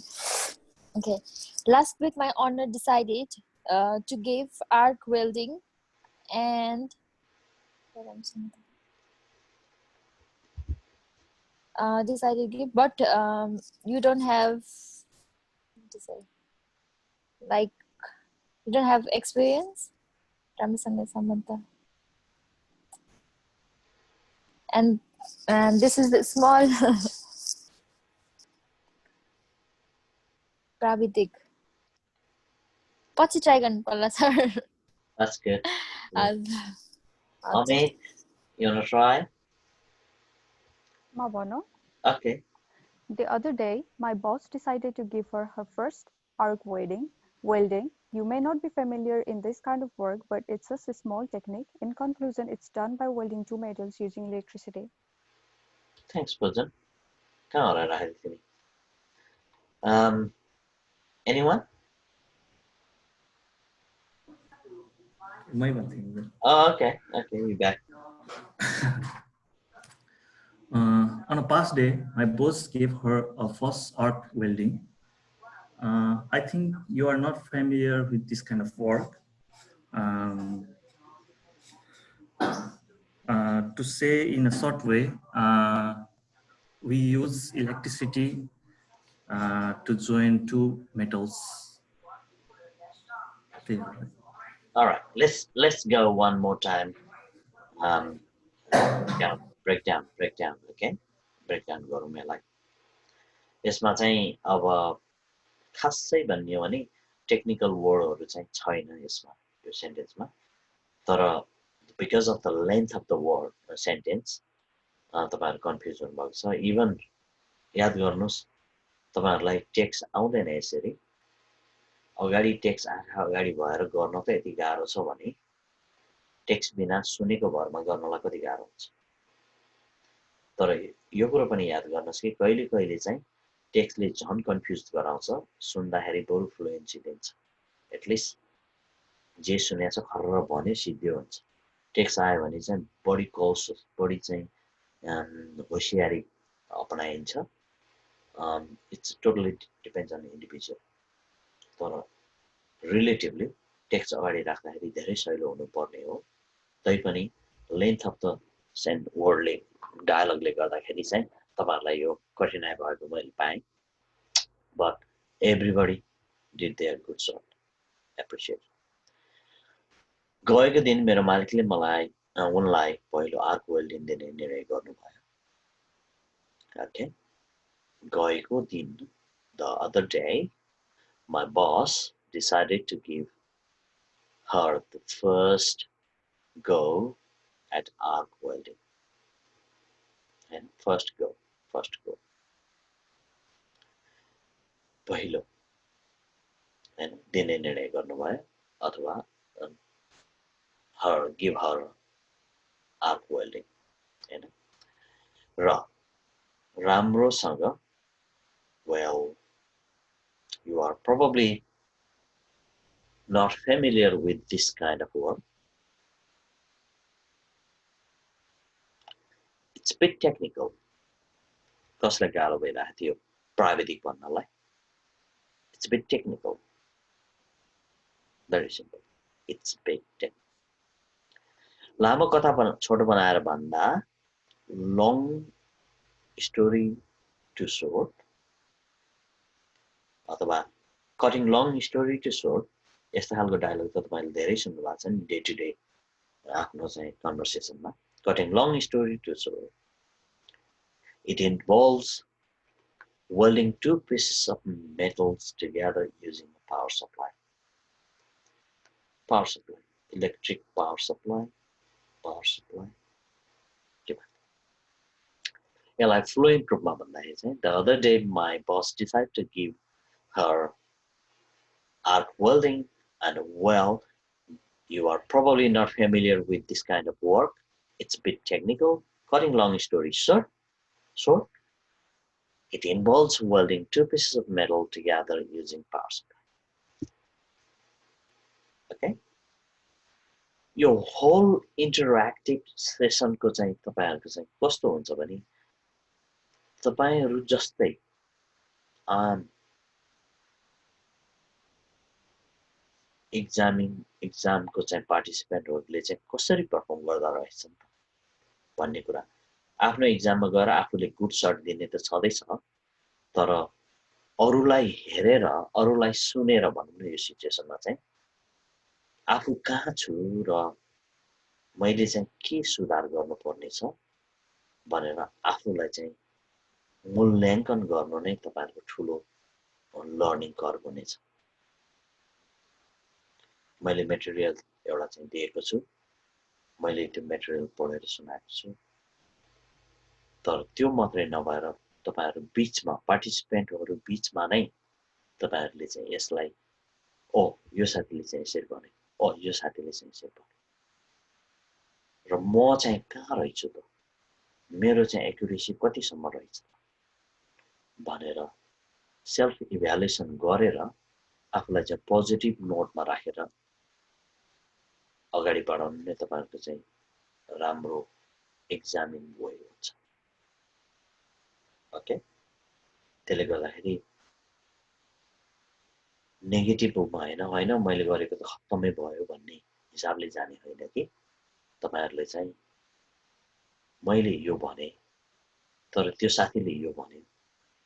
Last week my owner decided to give arc welding and decided to give, but you don't have to say like you don't have experience. And this is the small pravidik. पछि try गर्नु पर्ला sir. That's good. Amit, you wanna try? म भनौँ? Okay. The other day, my boss decided to give her her first arc welding. You may not be familiar in this kind of work, but it's just a small technique. In conclusion, it's done by welding two metals using electricity. Thanks, Pujan. कहाँ हराएर राखेको थिएँ नि? Anyone? मै भन्थे Oh, okay, we're back. On a past day, my boss gave her a first arc welding. I think you are not familiar with this kind of work. To say in a short way, we use electricity to join two metals. All right, let's go one more time. Breakdown, okay? Breakdown गरौँ यसलाई. यसमा चाहिँ अब खासै भन्ने हो भने technical वर्डहरु चाहिँ छैन यसमा यो सेन्टेन्समा. तर because of the length of the word sentence तपाईहरु कन्फ्युज हुनुभएको छ. इभन याद गर्नुस् तपाईहरुलाई टेक्स्ट आउँदैन यसरी. अगाडि टेक्स्ट आँखा अगाडि भएर गर्न त यति गाह्रो छ भने टेक्स्ट बिना सुनेको भरमा गर्नलाई कति गाह्रो हुन्छ. तर यो कुरा पनि याद गर्नुस् कि कहिले कहिले चाहिँ टेक्स्टले झन् कन्फ्युज गराउँछ, सुन्दाखेरि बरु फ्लुएन्सी दिन्छ. एटलिस्ट जे सुनेको छ खर्र भन्यो सिद्धि हुन्छ. टेक्स्ट आयो भने चाहिँ बढी कौशल, बढी चाहिँ होशियारी अपनाइन्छ. It's totally depends on individual. तर रिलेटिभली टेक्स्ट अगाडि राख्दाखेरि धेरै सजिलो हुनुपर्ने हो. तैपनि लेन्थ अफ द वर्डले डायलगले गर्दाखेरि चाहिँ तपाईहरुलाई यो कठिनाइ भएको मैले पाएँ. But everybody did their good short. Appreciate. गएको दिन मेरो मालिकले मलाई उनलाई पहिलो आर्क वेल्डिङ दिने निर्णय गर्नुभयो. ओके. गएको दिन, the other day, my boss decided to give her the first go at arc welding. And first go. पहिलो and दिने निर्णय गर्नुभयो अथवा give her arc welding. हैन र राम्रोसँग, well, you are probably not familiar with this kind of work. It's a bit technical. कसलाई गाह्रो भइरहेको थियो प्राविधिक भन्नलाई. It's a bit technical. Very simple. It's a bit technical. लामो कथा छोटो बनाएर भन्दा long story to short अथवा cutting long story to short यस्ता खालको डायलग त तपाईले धेरै सुन्नु भएको छ नि डे टु डे आफ्नो चाहिँ कन्भर्सेसनमा. Cutting long story to short, it involves welding two pieces of metals together using a power supply. Power supply, electric power supply. यसलाई फ्लुएन्ट रूपमा भन्दाखेरि चाहिँ the other day my boss decided to give her arc welding, and well, you are probably not familiar with this kind of work. It's a bit technical. Cutting long story short, it involves welding two pieces of metal together using power supply. Okay? Your whole interactive session को चाहिँ तपाईहरुको चाहिँ कस्तो हुन्छ भने तपाईहरु जस्तै exam को चाहिँ पार्टिसिपेन्टहरुले चाहिँ कसरी परफर्म गर्दा रहेछन् भन्ने कुरा. आफ्नो एक्जाममा गएर आफूले गुड सर्ट दिने त छदैछ, तर अरूलाई हेरेर अरूलाई सुनेर भनौं न यो सिचुएसनमा चाहिँ आफू कहाँ छु र मैले चाहिँ के सुधार गर्नुपर्ने छ भनेर आफूलाई चाहिँ मूल्याङ्कन गर्नु नै तपाईहरुको ठूलो लर्निङ कर्भ हुनेछ. मैले मटेरियल एउटा चाहिँ दिएको छु, मैले त्यो मटेरियल पढेर सुनाएको छु, तर त्यो मात्रै नभएर तपाईहरु बीचमा पार्टिसिपेन्टहरु बीचमा नै तपाईहरुले चाहिँ यसलाई ओ यो साथीले चाहिँ यसरी भने ओ यो साथीले चाहिँ यसरी भने र म चाहिँ कहाँ रहेछु त मेरो चाहिँ एक्युरेसी कतिसम्म रहेछ भनेर सेल्फ इभ्यालुएसन गरेर आफूलाई चाहिँ पोजिटिभ नोटमा राखेर अगाडि बढाउनु नै तपाईहरुको चाहिँ राम्रो एक्जामिन वे हुन्छ ओके त्यसले गर्दाखेरि नेगेटिभ भएन हैन मैले गरेको त खत्तमै भयो भन्ने हिसाबले जाने होइन कि तपाईहरुले चाहिँ मैले यो भने तर त्यो साथीले यो भन्यो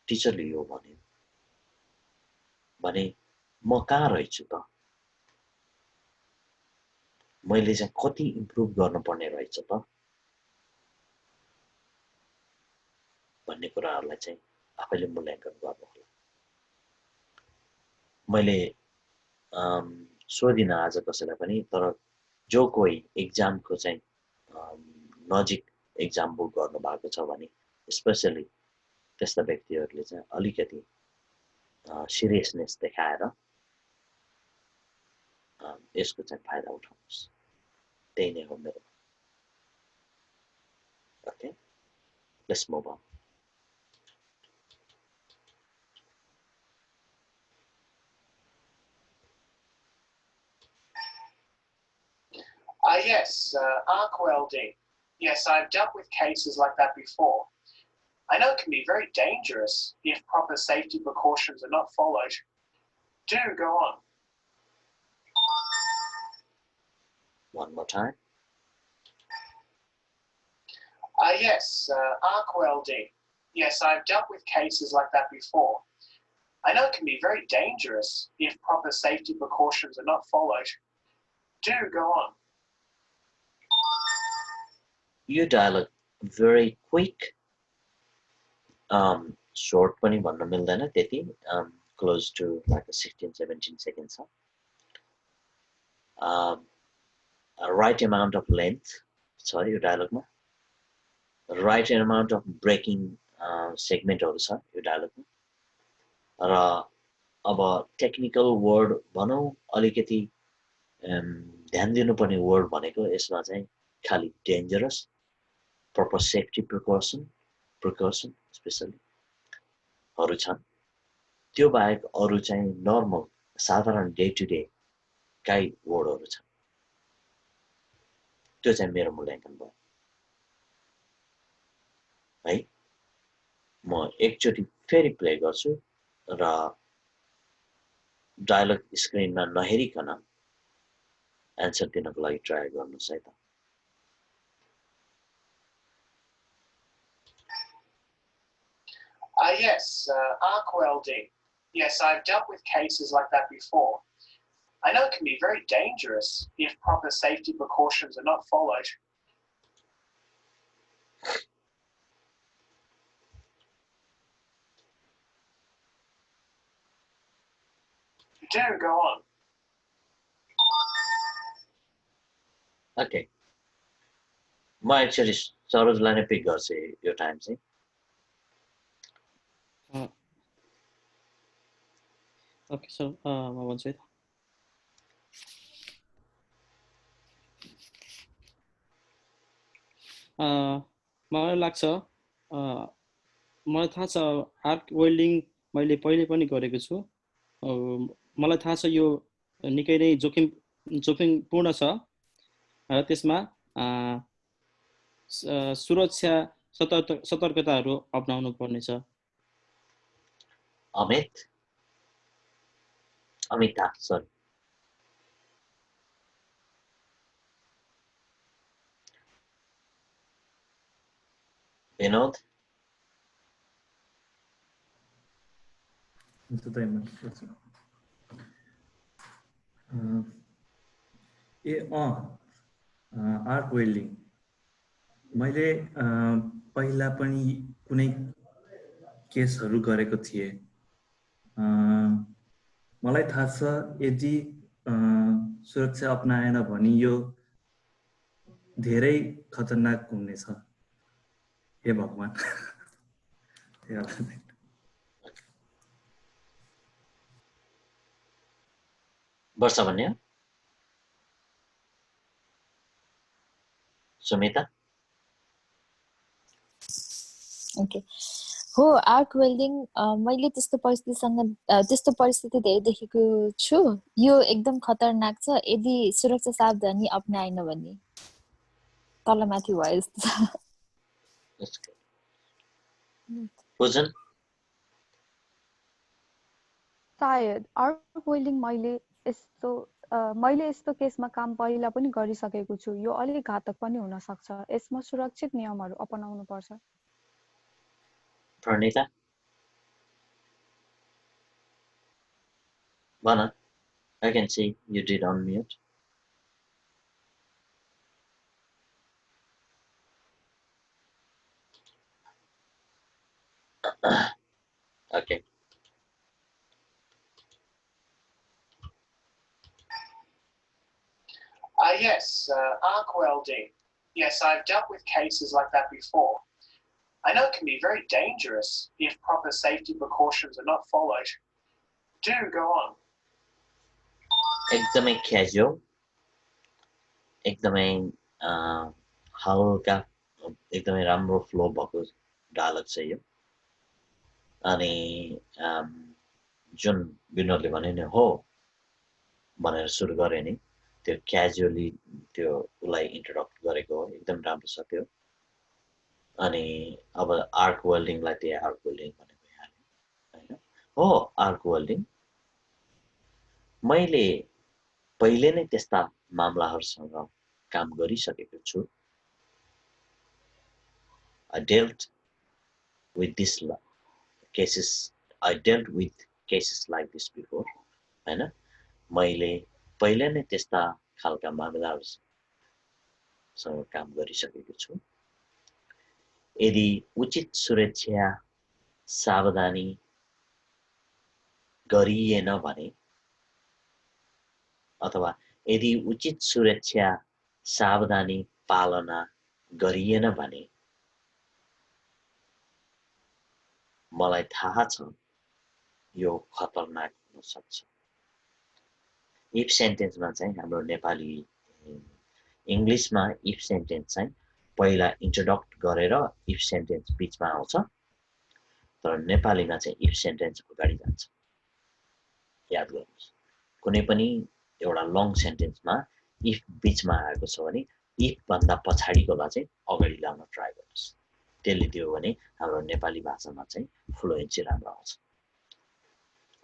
टिचरले यो भन्यो भने म कहाँ रहेछु त मैले चाहिँ कति इम्प्रुभ गर्नुपर्ने रहेछ त भन्ने कुराहरुलाई चाहिँ आफैले मूल्याङ्कन गर्नु होला मैले सोधिन आज कसैलाई पनि तर जो कोही एक्जामको चाहिँ नजिक एक्जाम बुक गर्नु भएको छ भने स्पेशली त्यस्ता व्यक्तिहरुले चाहिँ अलिकति सिरियसनेस देखाएर यसको चाहिँ फाइदा उठाउनुस् त्यही नै हो मेरो okay let's move on Yes, arc welding. Yes, I've dealt with cases like that before. I know it can be very dangerous if proper safety precautions are not followed. Do go on. One more time. Yes, arc welding. Yes, I've dealt with cases like that before. I know it can be very dangerous if proper safety precautions are not followed. Do go on. Your dialogue very quick. Short पनि भन्न मिल्दैन त्यति close to like a 16-17 seconds. Right amount of length. Sorry, your dialogue ma. Right amount of breaking segment also your dialogue ma. र अब technical word भनौं अलिकति ध्यान दिनुपर्ने वर्ड भनेको यसमा चाहिँ खाली dangerous proper safety precaution specially हरु छन् त्यो बाहेक अरु चाहिँ नर्मल साधारण डे टु डे काई वर्डहरु छन् त्यो चाहिँ मेरो मूल्याङ्कन भयो है म एकचोटी फेरि प्ले गर्छु र डायलग स्क्रिनमा नहेरिकन एन्सर दिनको लागि ट्राई गर्नुस् है त Yes, arc welding. Yes, I've dealt with cases like that before. I know it can be very dangerous if proper safety precautions are not followed. Do go on. Okay. म actually सरोजलाई नै pick गर्छु यो time चाहिँ Okay, so म भन्छु है त मलाई लाग्छ मलाई थाहा छ आर्क वेल्डिङ मैले पहिले पनि गरेको छु मलाई थाहा छ यो निकै नै जोखिमपूर्ण छ र त्यसमा सुरक्षा सतर्कताहरू अपनाउनु पर्नेछ Amitabh sorry Vinod arc welding मैले पहिला पनि कुनै केसहरू गरेको थिएँ मलाई थाहा छ यदि सुरक्षा अपनाएन भने यो धेरै खतरनाक हुनेछ हे भगवान Yeah. वर्षा भन्ने हो? सुमिता? ओके हो आर्क वेल्डिङ मैले त्यस्तो परिस्थिति धेरै देखेको छु यो एकदम खतरनाक छ यदि सुरक्षा सावधानी अपनाएन भने तलमाथि भयो जस्तो पूजन सायद आर्क वेल्डिङ मैले यस्तो केसमा काम पहिला पनि गरिसकेको छु यो अलि घातक पनि हुन सक्छ यसमा सुरक्षित नियमहरू अपनाउनु पर्छ Pranita Vana, I can see you did unmute. Okay. Yes, arc welding. Yes, I've dealt with cases like that before. I know it can be very dangerous if proper safety precautions are not followed. Do go on. एकदमै casual, एकदमै हल्का, एकदमै राम्रो flow भएको dialogue छ यो अनि जुन विनोदले भने नि हो भनेर सुरु गरे नि त्यो क्याजुअली त्यो उलाई इन्ट्रोडक्ट गरेको हो एकदम राम्रो छ त्यो अनि अब आर्क वेल्डिङलाई त्यही आर्क वेल्डिङ भनेको यहाँ हैन हो आर्क वेल्डिङ मैले पहिले नै त्यस्ता मामलाहरुसँग काम गरिसकेको छु I dealt with cases like this before हैन मैले पहिले नै त्यस्ता खालका मामलाहरुसँग काम गरिसकेको छु यदि उचित सुरक्षा सावधानी गरिएन भने अथवा यदि उचित सुरक्षा सावधानी पालना गरिएन भने मलाई थाहा छ यो खतरनाक हुन सक्छ इफ सेन्टेन्समा चाहिँ हाम्रो नेपाली इंग्लिशमा इफ सेन्टेन्स चाहिँ पहिला इन्ट्रोडक्ट गरेर इफ सेन्टेन्स बीचमा आउँछ तर नेपालीमा चाहिँ इफ सेन्टेन्स अगाडि जान्छ याद गर्नुस् कुनै पनि एउटा लङ सेन्टेन्समा इफ बीचमा आएको छ भने इफ भन्दा पछाडीकोलाई चाहिँ अगाडि ल्याउन ट्राई गर्नुस् त्यसले दियो भने हाम्रो नेपाली भाषामा चाहिँ फ्लुएन्सी राम्रो आउँछ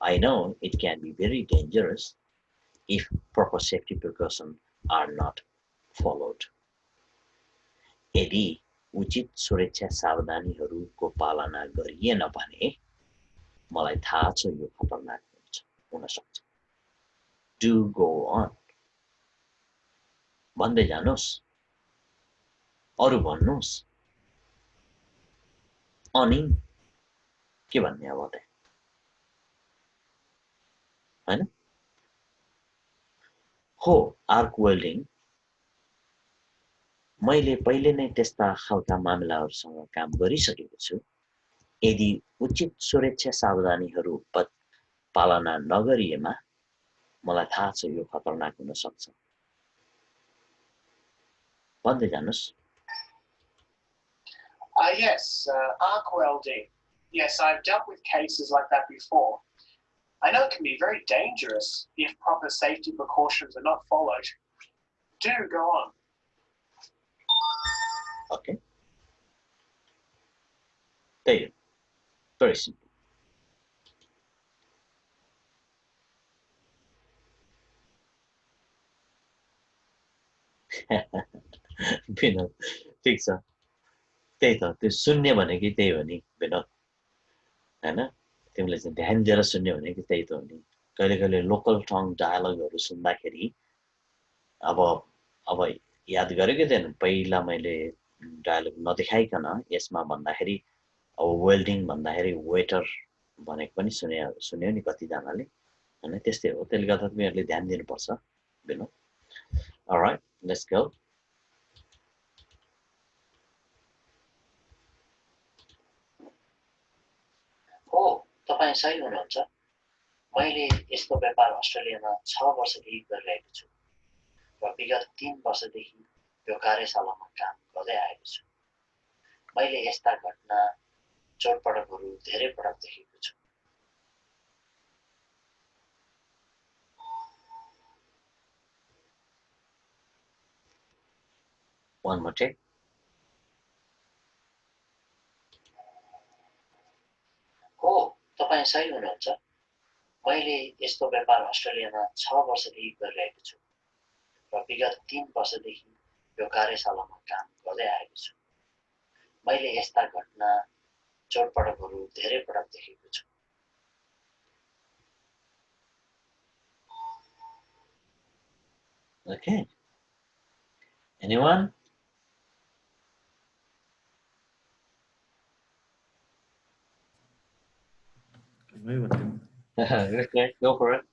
I know it can be very dangerous if proper safety precautions are not followed. यदि उचित सुरक्षा सावधानीहरूको पालना गरिएन भने मलाई थाहा छ यो खतरनाक हुन सक्छ Do go on. भन्दै जानुस् अरु भन्नुस् अनि के भन्ने अब त हैन हो आर्क वेल्डिङ मैले पहिले नै त्यस्ता खालका मामिलाहरुसँग काम गरिसकेको छु यदि उचित सुरक्षा सावधानीहरू पालना नगरिएमा मलाई थाहा छ यो खतरनाक हुन सक्छ भन्दै जानुस् Yes, arc welding. Yes, I've dealt with cases like that before. I know it can be very dangerous if proper safety precautions are not followed. Do go on. Okay. There you go. Very simple. Vinod ठीक छ त्यही त त्यो सुन्ने भनेकै त्यही हो नि विनोद हैन तिमीले चाहिँ ध्यान दिएर सुन्ने भनेकै त्यही त हो नि कहिले कहिले लोकल टङ डायलगहरु सुन्दाखेरि अब याद गरेकै थिएन पहिला मैले डायलग नदेखाइकन यसमा भन्दाखेरि अब वेल्डिङ भन्दाखेरि वेटर भनेको पनि सुन्यो नि कति जनाले हैन त्यस्तै हो त्यसले गर्दा तिमीहरुले ध्यान दिनुपर्छ विनोद Alright, let's go. तपाईँ सही हुनुहुन्छ मैले यस्तो व्यापार अस्ट्रेलियामा 6 वर्षदेखि गरिरहेको छु र विगत 3 वर्षदेखि यो कार्यशालामा काम गर्दै आएको छु मैले यस्ता घटना चोटपटकहरू धेरै पटक देखेको छु One more take. हो तपाईँ सही हुनुहुन्छ मैले यस्तो व्यापार अस्ट्रेलियामा 6 वर्षदेखि गरिरहेको छु र विगत 3 वर्षदेखि यो कार्यशालामा काम गर्दै आएको छु मैले यस्ता घटना चोटपटकहरू धेरै पटक देखेको छु Okay. Anyone? Okay, go for it.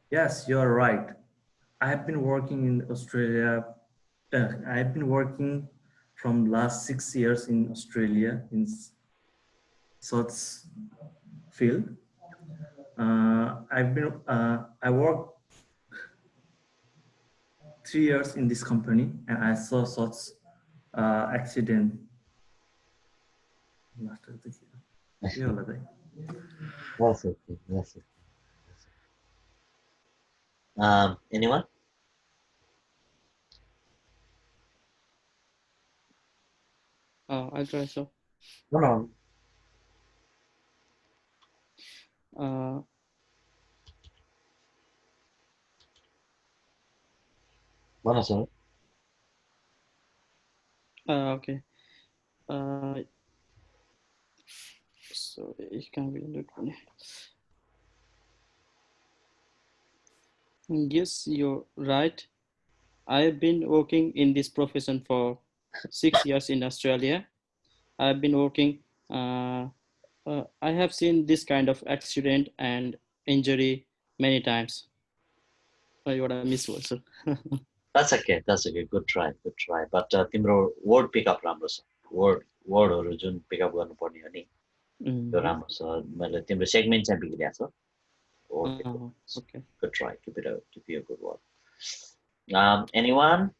Yes, you're right. I have been working in Australia. I have been working from last 6 years in Australia in such field. I worked 3 years in this company and I saw such accident. That's okay. That's okay. Anyone? I'll try so. No. Sir. Okay. Sorry, ich kann wieder nicht. Yes, you're right. I've been working in this profession for 6 years in Australia. I've been working. I have seen this kind of accident and injury many times. You want to miss also. That's okay. That's okay. Good try. Good try. But तिम्रो word pickup राम्रो छ. Wordहरु जुन pickup गर्नुपर्ने हो नि त्यो राम्रो छ. मैले तिम्रो सेगमेन्ट चाहिँ बिग्रिएको छ. Okay. Good try. Keep it a good one. Anyone?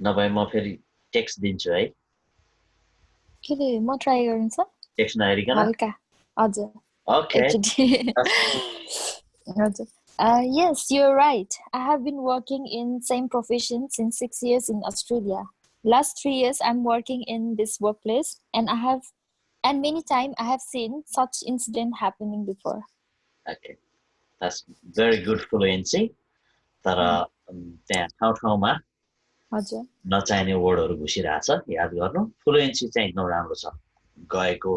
नभए म फेरि टेक्स्ट दिन्छु है. के रे म ट्राई गर्नु छ? टेक्स्ट नहेरिकन? हल्का. हजुर. Okay. हजुर. Yes, you're right. I have been working in same profession since 6 years in Australia. Last 3 years, I'm working in this workplace, and many times I have seen such incident happening before. Okay, that's very good fluency. तर त्यहाँ ठाउँमा हजुर नचाहिने वर्डहरु घुसिरहेछ याद गर्नु. Fluency चाहिँ एकदम राम्रो छ गएको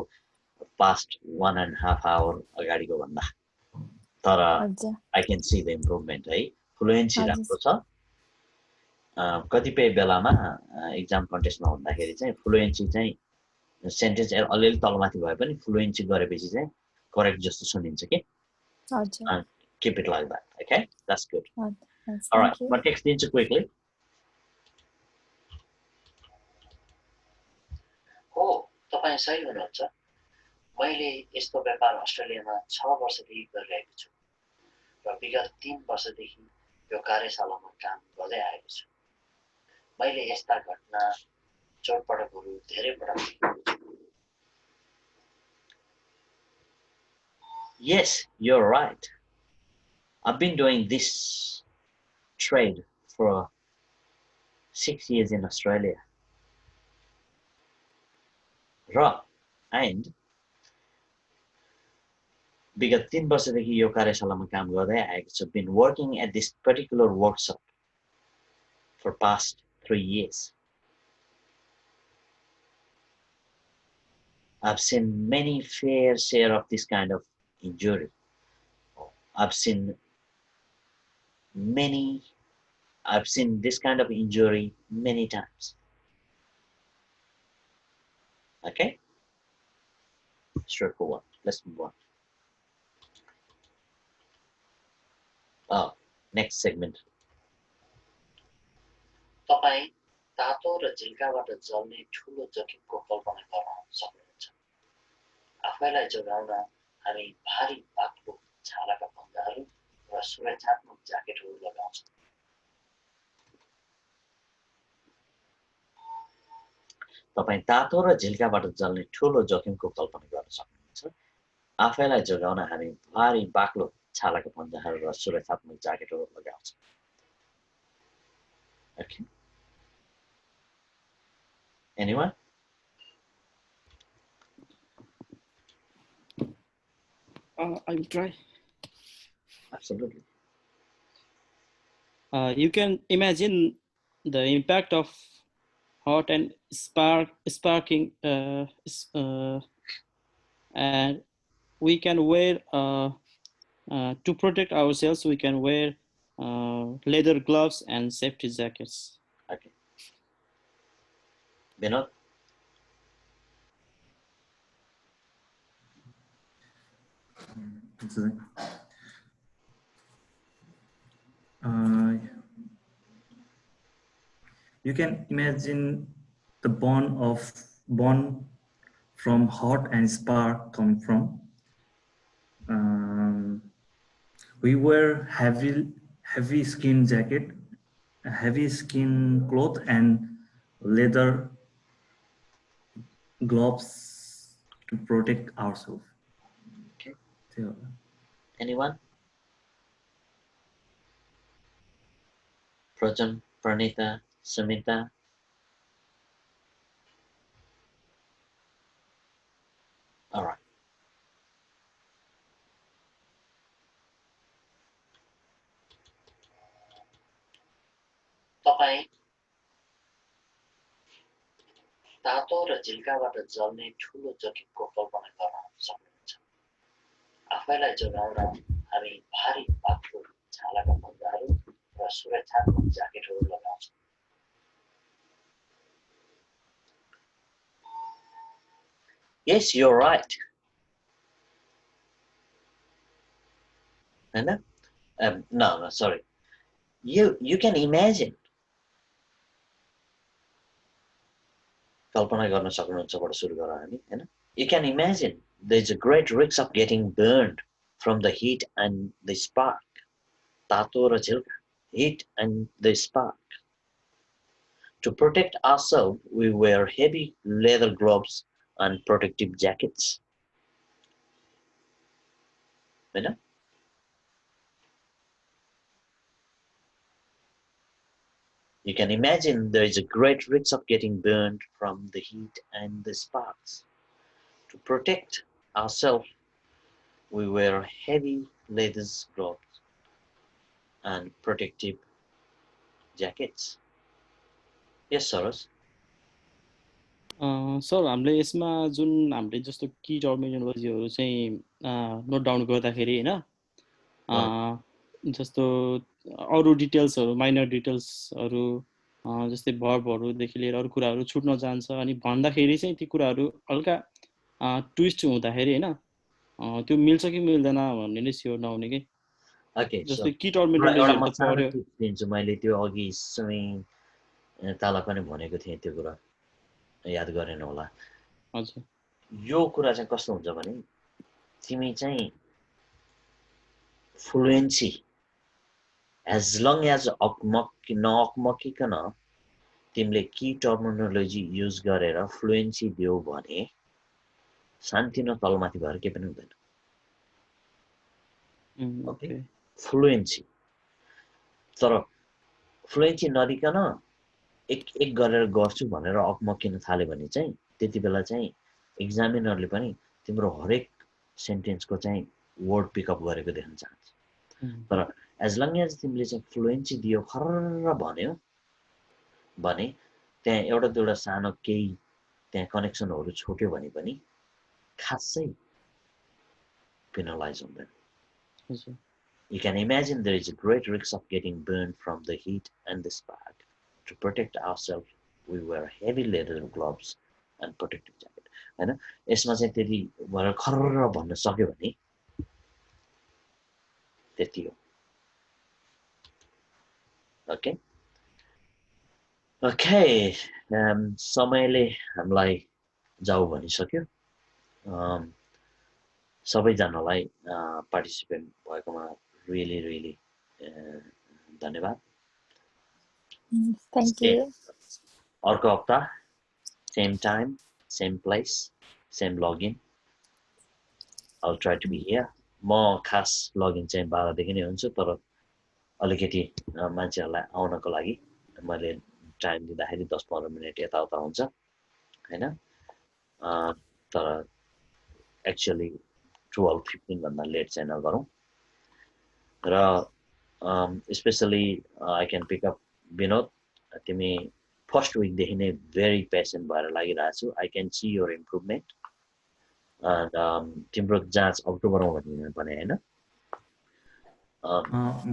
past 1.5 hour अगाडिको भन्दा. तर I can see the improvement है. फ्लुएन्सी राम्रो छ. कतिपय बेलामा एक्जाम कन्टेस्टमा हुँदाखेरि चाहिँ फ्लुएन्सी चाहिँ सेन्टेन्स अलिअलि तलमाथि भए पनि फ्लुएन्सी गरेपछि चाहिँ करेक्ट जस्तो सुनिन्छ के. हजुर. Keep it like that. Okay, that's good. Yes, all right, but text दिन्छु quickly. हो तपाईं सही हुनुहुन्छ. मैले यस्तो व्यापार अस्ट्रेलियामा 6 वर्षदेखि गरिरहेको छु र विगत 3 वर्षदेखि यो कार्यशालामा काम गर्दै आएको छु. मैले यस्ता घटना चोटपटकहरू धेरै पटक देखेको छु. Yes, you're right. I've been doing this trade for 6 years in Australia. And विगत 3 वर्षदेखि यो कार्यशालामा काम गर्दै आएको छु. Been working at this particular workshop for past 3 years. I've seen many fair share of this kind of injury. I've seen this kind of injury many times. Okay? Straightforward. Let's move on. Next segment. तपाईं तातो र झिल्काबाट जल्ने ठूलो जोखिमको कल्पना गर्न सक्नुहुन्छ आफैलाई जोगाउन हामी भारी बाक्लो छालाका पन्जाहरू र सुरक्षात्मक ज्याकेटहरू लगाउँछौँ तपाई तातो र झिल्काबाट जल्ने ठूलो जोखिमको कल्पना गर्न सक्नुहुन्छ आफैलाई जोगाउन हामी भारी बाक्लो छालाका पन्जाहरू र सुरक्षात्मक ज्याकेटहरू लगाउँछौँ Okay. Anyone? I will try. Absolutely. You can imagine the impact of hot and sparking, and we can wear to protect ourselves. We can wear leather gloves and safety jackets. Okay. Vinod? You can imagine the burn from hot and spark coming from. We wear heavy skin jacket, heavy skin cloth, and leather gloves to protect ourselves. Okay. So, anyone? Prajan, Pranita, Samita? All right. तपाईं तातो र झिल्काबाट जल्ने ठूलो जोखिमको कल्पना गर्न सक्नुहुन्छ आफैलाई जोगाउन हामी भारी बाक्लो छालाका पन्जाहरू र सुरक्षात्मक ज्याकेटहरू लगाउँछौँ Yes, you're right. No, sorry. You can imagine. कल्पना गर्न सक्नुहुन्छबाट सुरु गरौँ हामी हैन You can imagine there's a great risk of getting burned from the heat and the spark. तातो र झिल्का, heat and the spark. To protect ourselves, we wear heavy leather gloves and protective jackets. हैन You can imagine there is a great risk of getting burned from the heat and the sparks. To protect ourselves, we wear heavy leather gloves and protective jackets. Yes, Saras? Sir हामीले यसमा जुन हामीले जस्तो की टर्मिनोलोजीहरू चाहिँ note down गर्दाखेरि हैन जस्तो अरु डिटेल्सहरू माइनर डिटेल्सहरू जस्तै भर्बहरूदेखि लिएर अरु कुराहरू छुट्न जान्छ अनि भन्दाखेरि चाहिँ ती कुराहरू हल्का ट्विस्ट हुँदाखेरि हैन त्यो मिल्छ कि मिल्दैन भन्ने नै स्योर नहुने के Okay, जस्तै की टर्मिनोलोजीहरू त पर्यो दिन्छु मैले त्यो अघि समय ताला पनि भनेको थिएँ त्यो कुरा याद गरेन होला हजुर यो कुरा चाहिँ कस्तो हुन्छ भने तिमी चाहिँ फ्लुएन्सी as long as नअकमकिकन तिमीले की टर्मिनोलोजी युज गरेर फ्लुएन्सी दियो भने शान्तिनो तलमाथि भएर के पनि हुँदैन ओके फ्लुएन्सी तर फ्लुएन्सी नदिकन एक गरेर गर्छु भनेर अकमकिन थाल्यो भने चाहिँ त्यति बेला चाहिँ एक्जामिनरले पनि तिम्रो हरेक सेन्टेन्सको चाहिँ वर्ड पिकअप गरेको देख्न चाहन्छ तर एज लङ एज तिमीले चाहिँ फ्लुएन्सी दियो खर्र भन्यो भने त्यहाँ एउटा दुईवटा सानो केही त्यहाँ कनेक्सनहरू छुट्यो भने पनि खासै पेनलाइज हुँदैन You can imagine there is a great risk of getting burned from the heat and the spark. To protect ourselves, we wear heavy leather gloves and protective jacket. हैन यसमा चाहिँ त्यति भएर खर्र भन्न सक्यो भने त्यति हो. Okay? ओके समयले हामीलाई जाऊ भनिसक्यो सबैजनालाई पार्टिसिपेन्ट भएकोमा रियली धन्यवाद Thank you. अर्को हप्ता same time same place same login I'll try to be here म खास लगइन चाहिँ 12 देखि नै हुन्छु तर अलिकति मान्छेहरूलाई आउनको लागि मैले टाइम दिँदाखेरि 10-15 मिनेट यताउता हुन्छ हैन तर एक्चुअली 12:15 भन्दा लेट चाहिँ नगरौँ र specially I can pick up Vinod तिमी फर्स्ट विकदेखि नै भेरी पेसेन्ट भएर लागिरहेछु I can see your improvement तिम्रो जाँच अक्टोबरमा भने होइन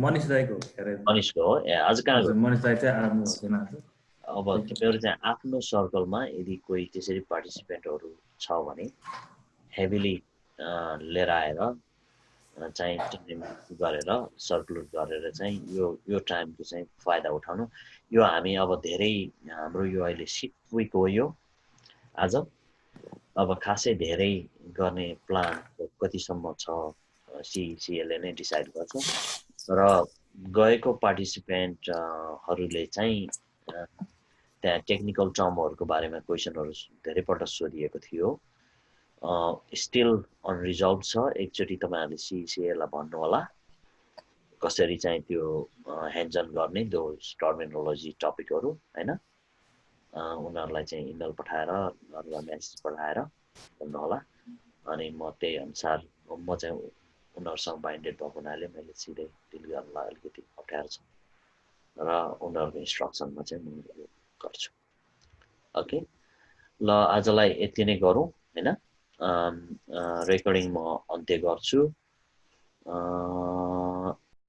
मनिष दाइको मनिषको हो ए आज कहाँ मनिष दाइ चाहिँ आउनु हुँदैन अब तिमीहरू चाहिँ आफ्नो सर्कलमा यदि कोही त्यसरी पार्टिसिपेन्टहरू छ भने हेभिली लिएर आएर चाहिँ गरेर सर्कुलर गरेर चाहिँ यो टाइमको चाहिँ फाइदा उठाउनु यो हामी अब धेरै हाम्रो यो अहिले 6 विक हो यो आज अब खासै धेरै गर्ने प्लान कतिसम्म छ CECA नै डिसाइड गर्छ र गएको पार्टिसिपेन्टहरूले चाहिँ त्यहाँ टेक्निकल टर्महरूको बारेमा क्वेसनहरू धेरैपल्ट सोधिएको थियो स्टिल अनरिजल्भ छ एकचोटि तपाईँहरूले CECA-लाई भन्नु होला कसरी चाहिँ त्यो ह्यान्डजन गर्ने त्यो टर्मिनोलोजी टपिकहरू हैन उनीहरूलाई चाहिँ इमेल पठाएर अथवा मेसेज पठाएर भन्नु होला अनि म त्यही अनुसार म चाहिँ उनीहरूसँग बाइन्डेड भएको हुनाले मैले सिधै डिल गर्नलाई अलिकति अप्ठ्यारो छ र उनीहरूको इन्स्ट्रक्सनमा चाहिँ म गर्छु ओके ल आजलाई यति नै गरौँ हैन रेकर्डिङ म अन्त्य गर्छु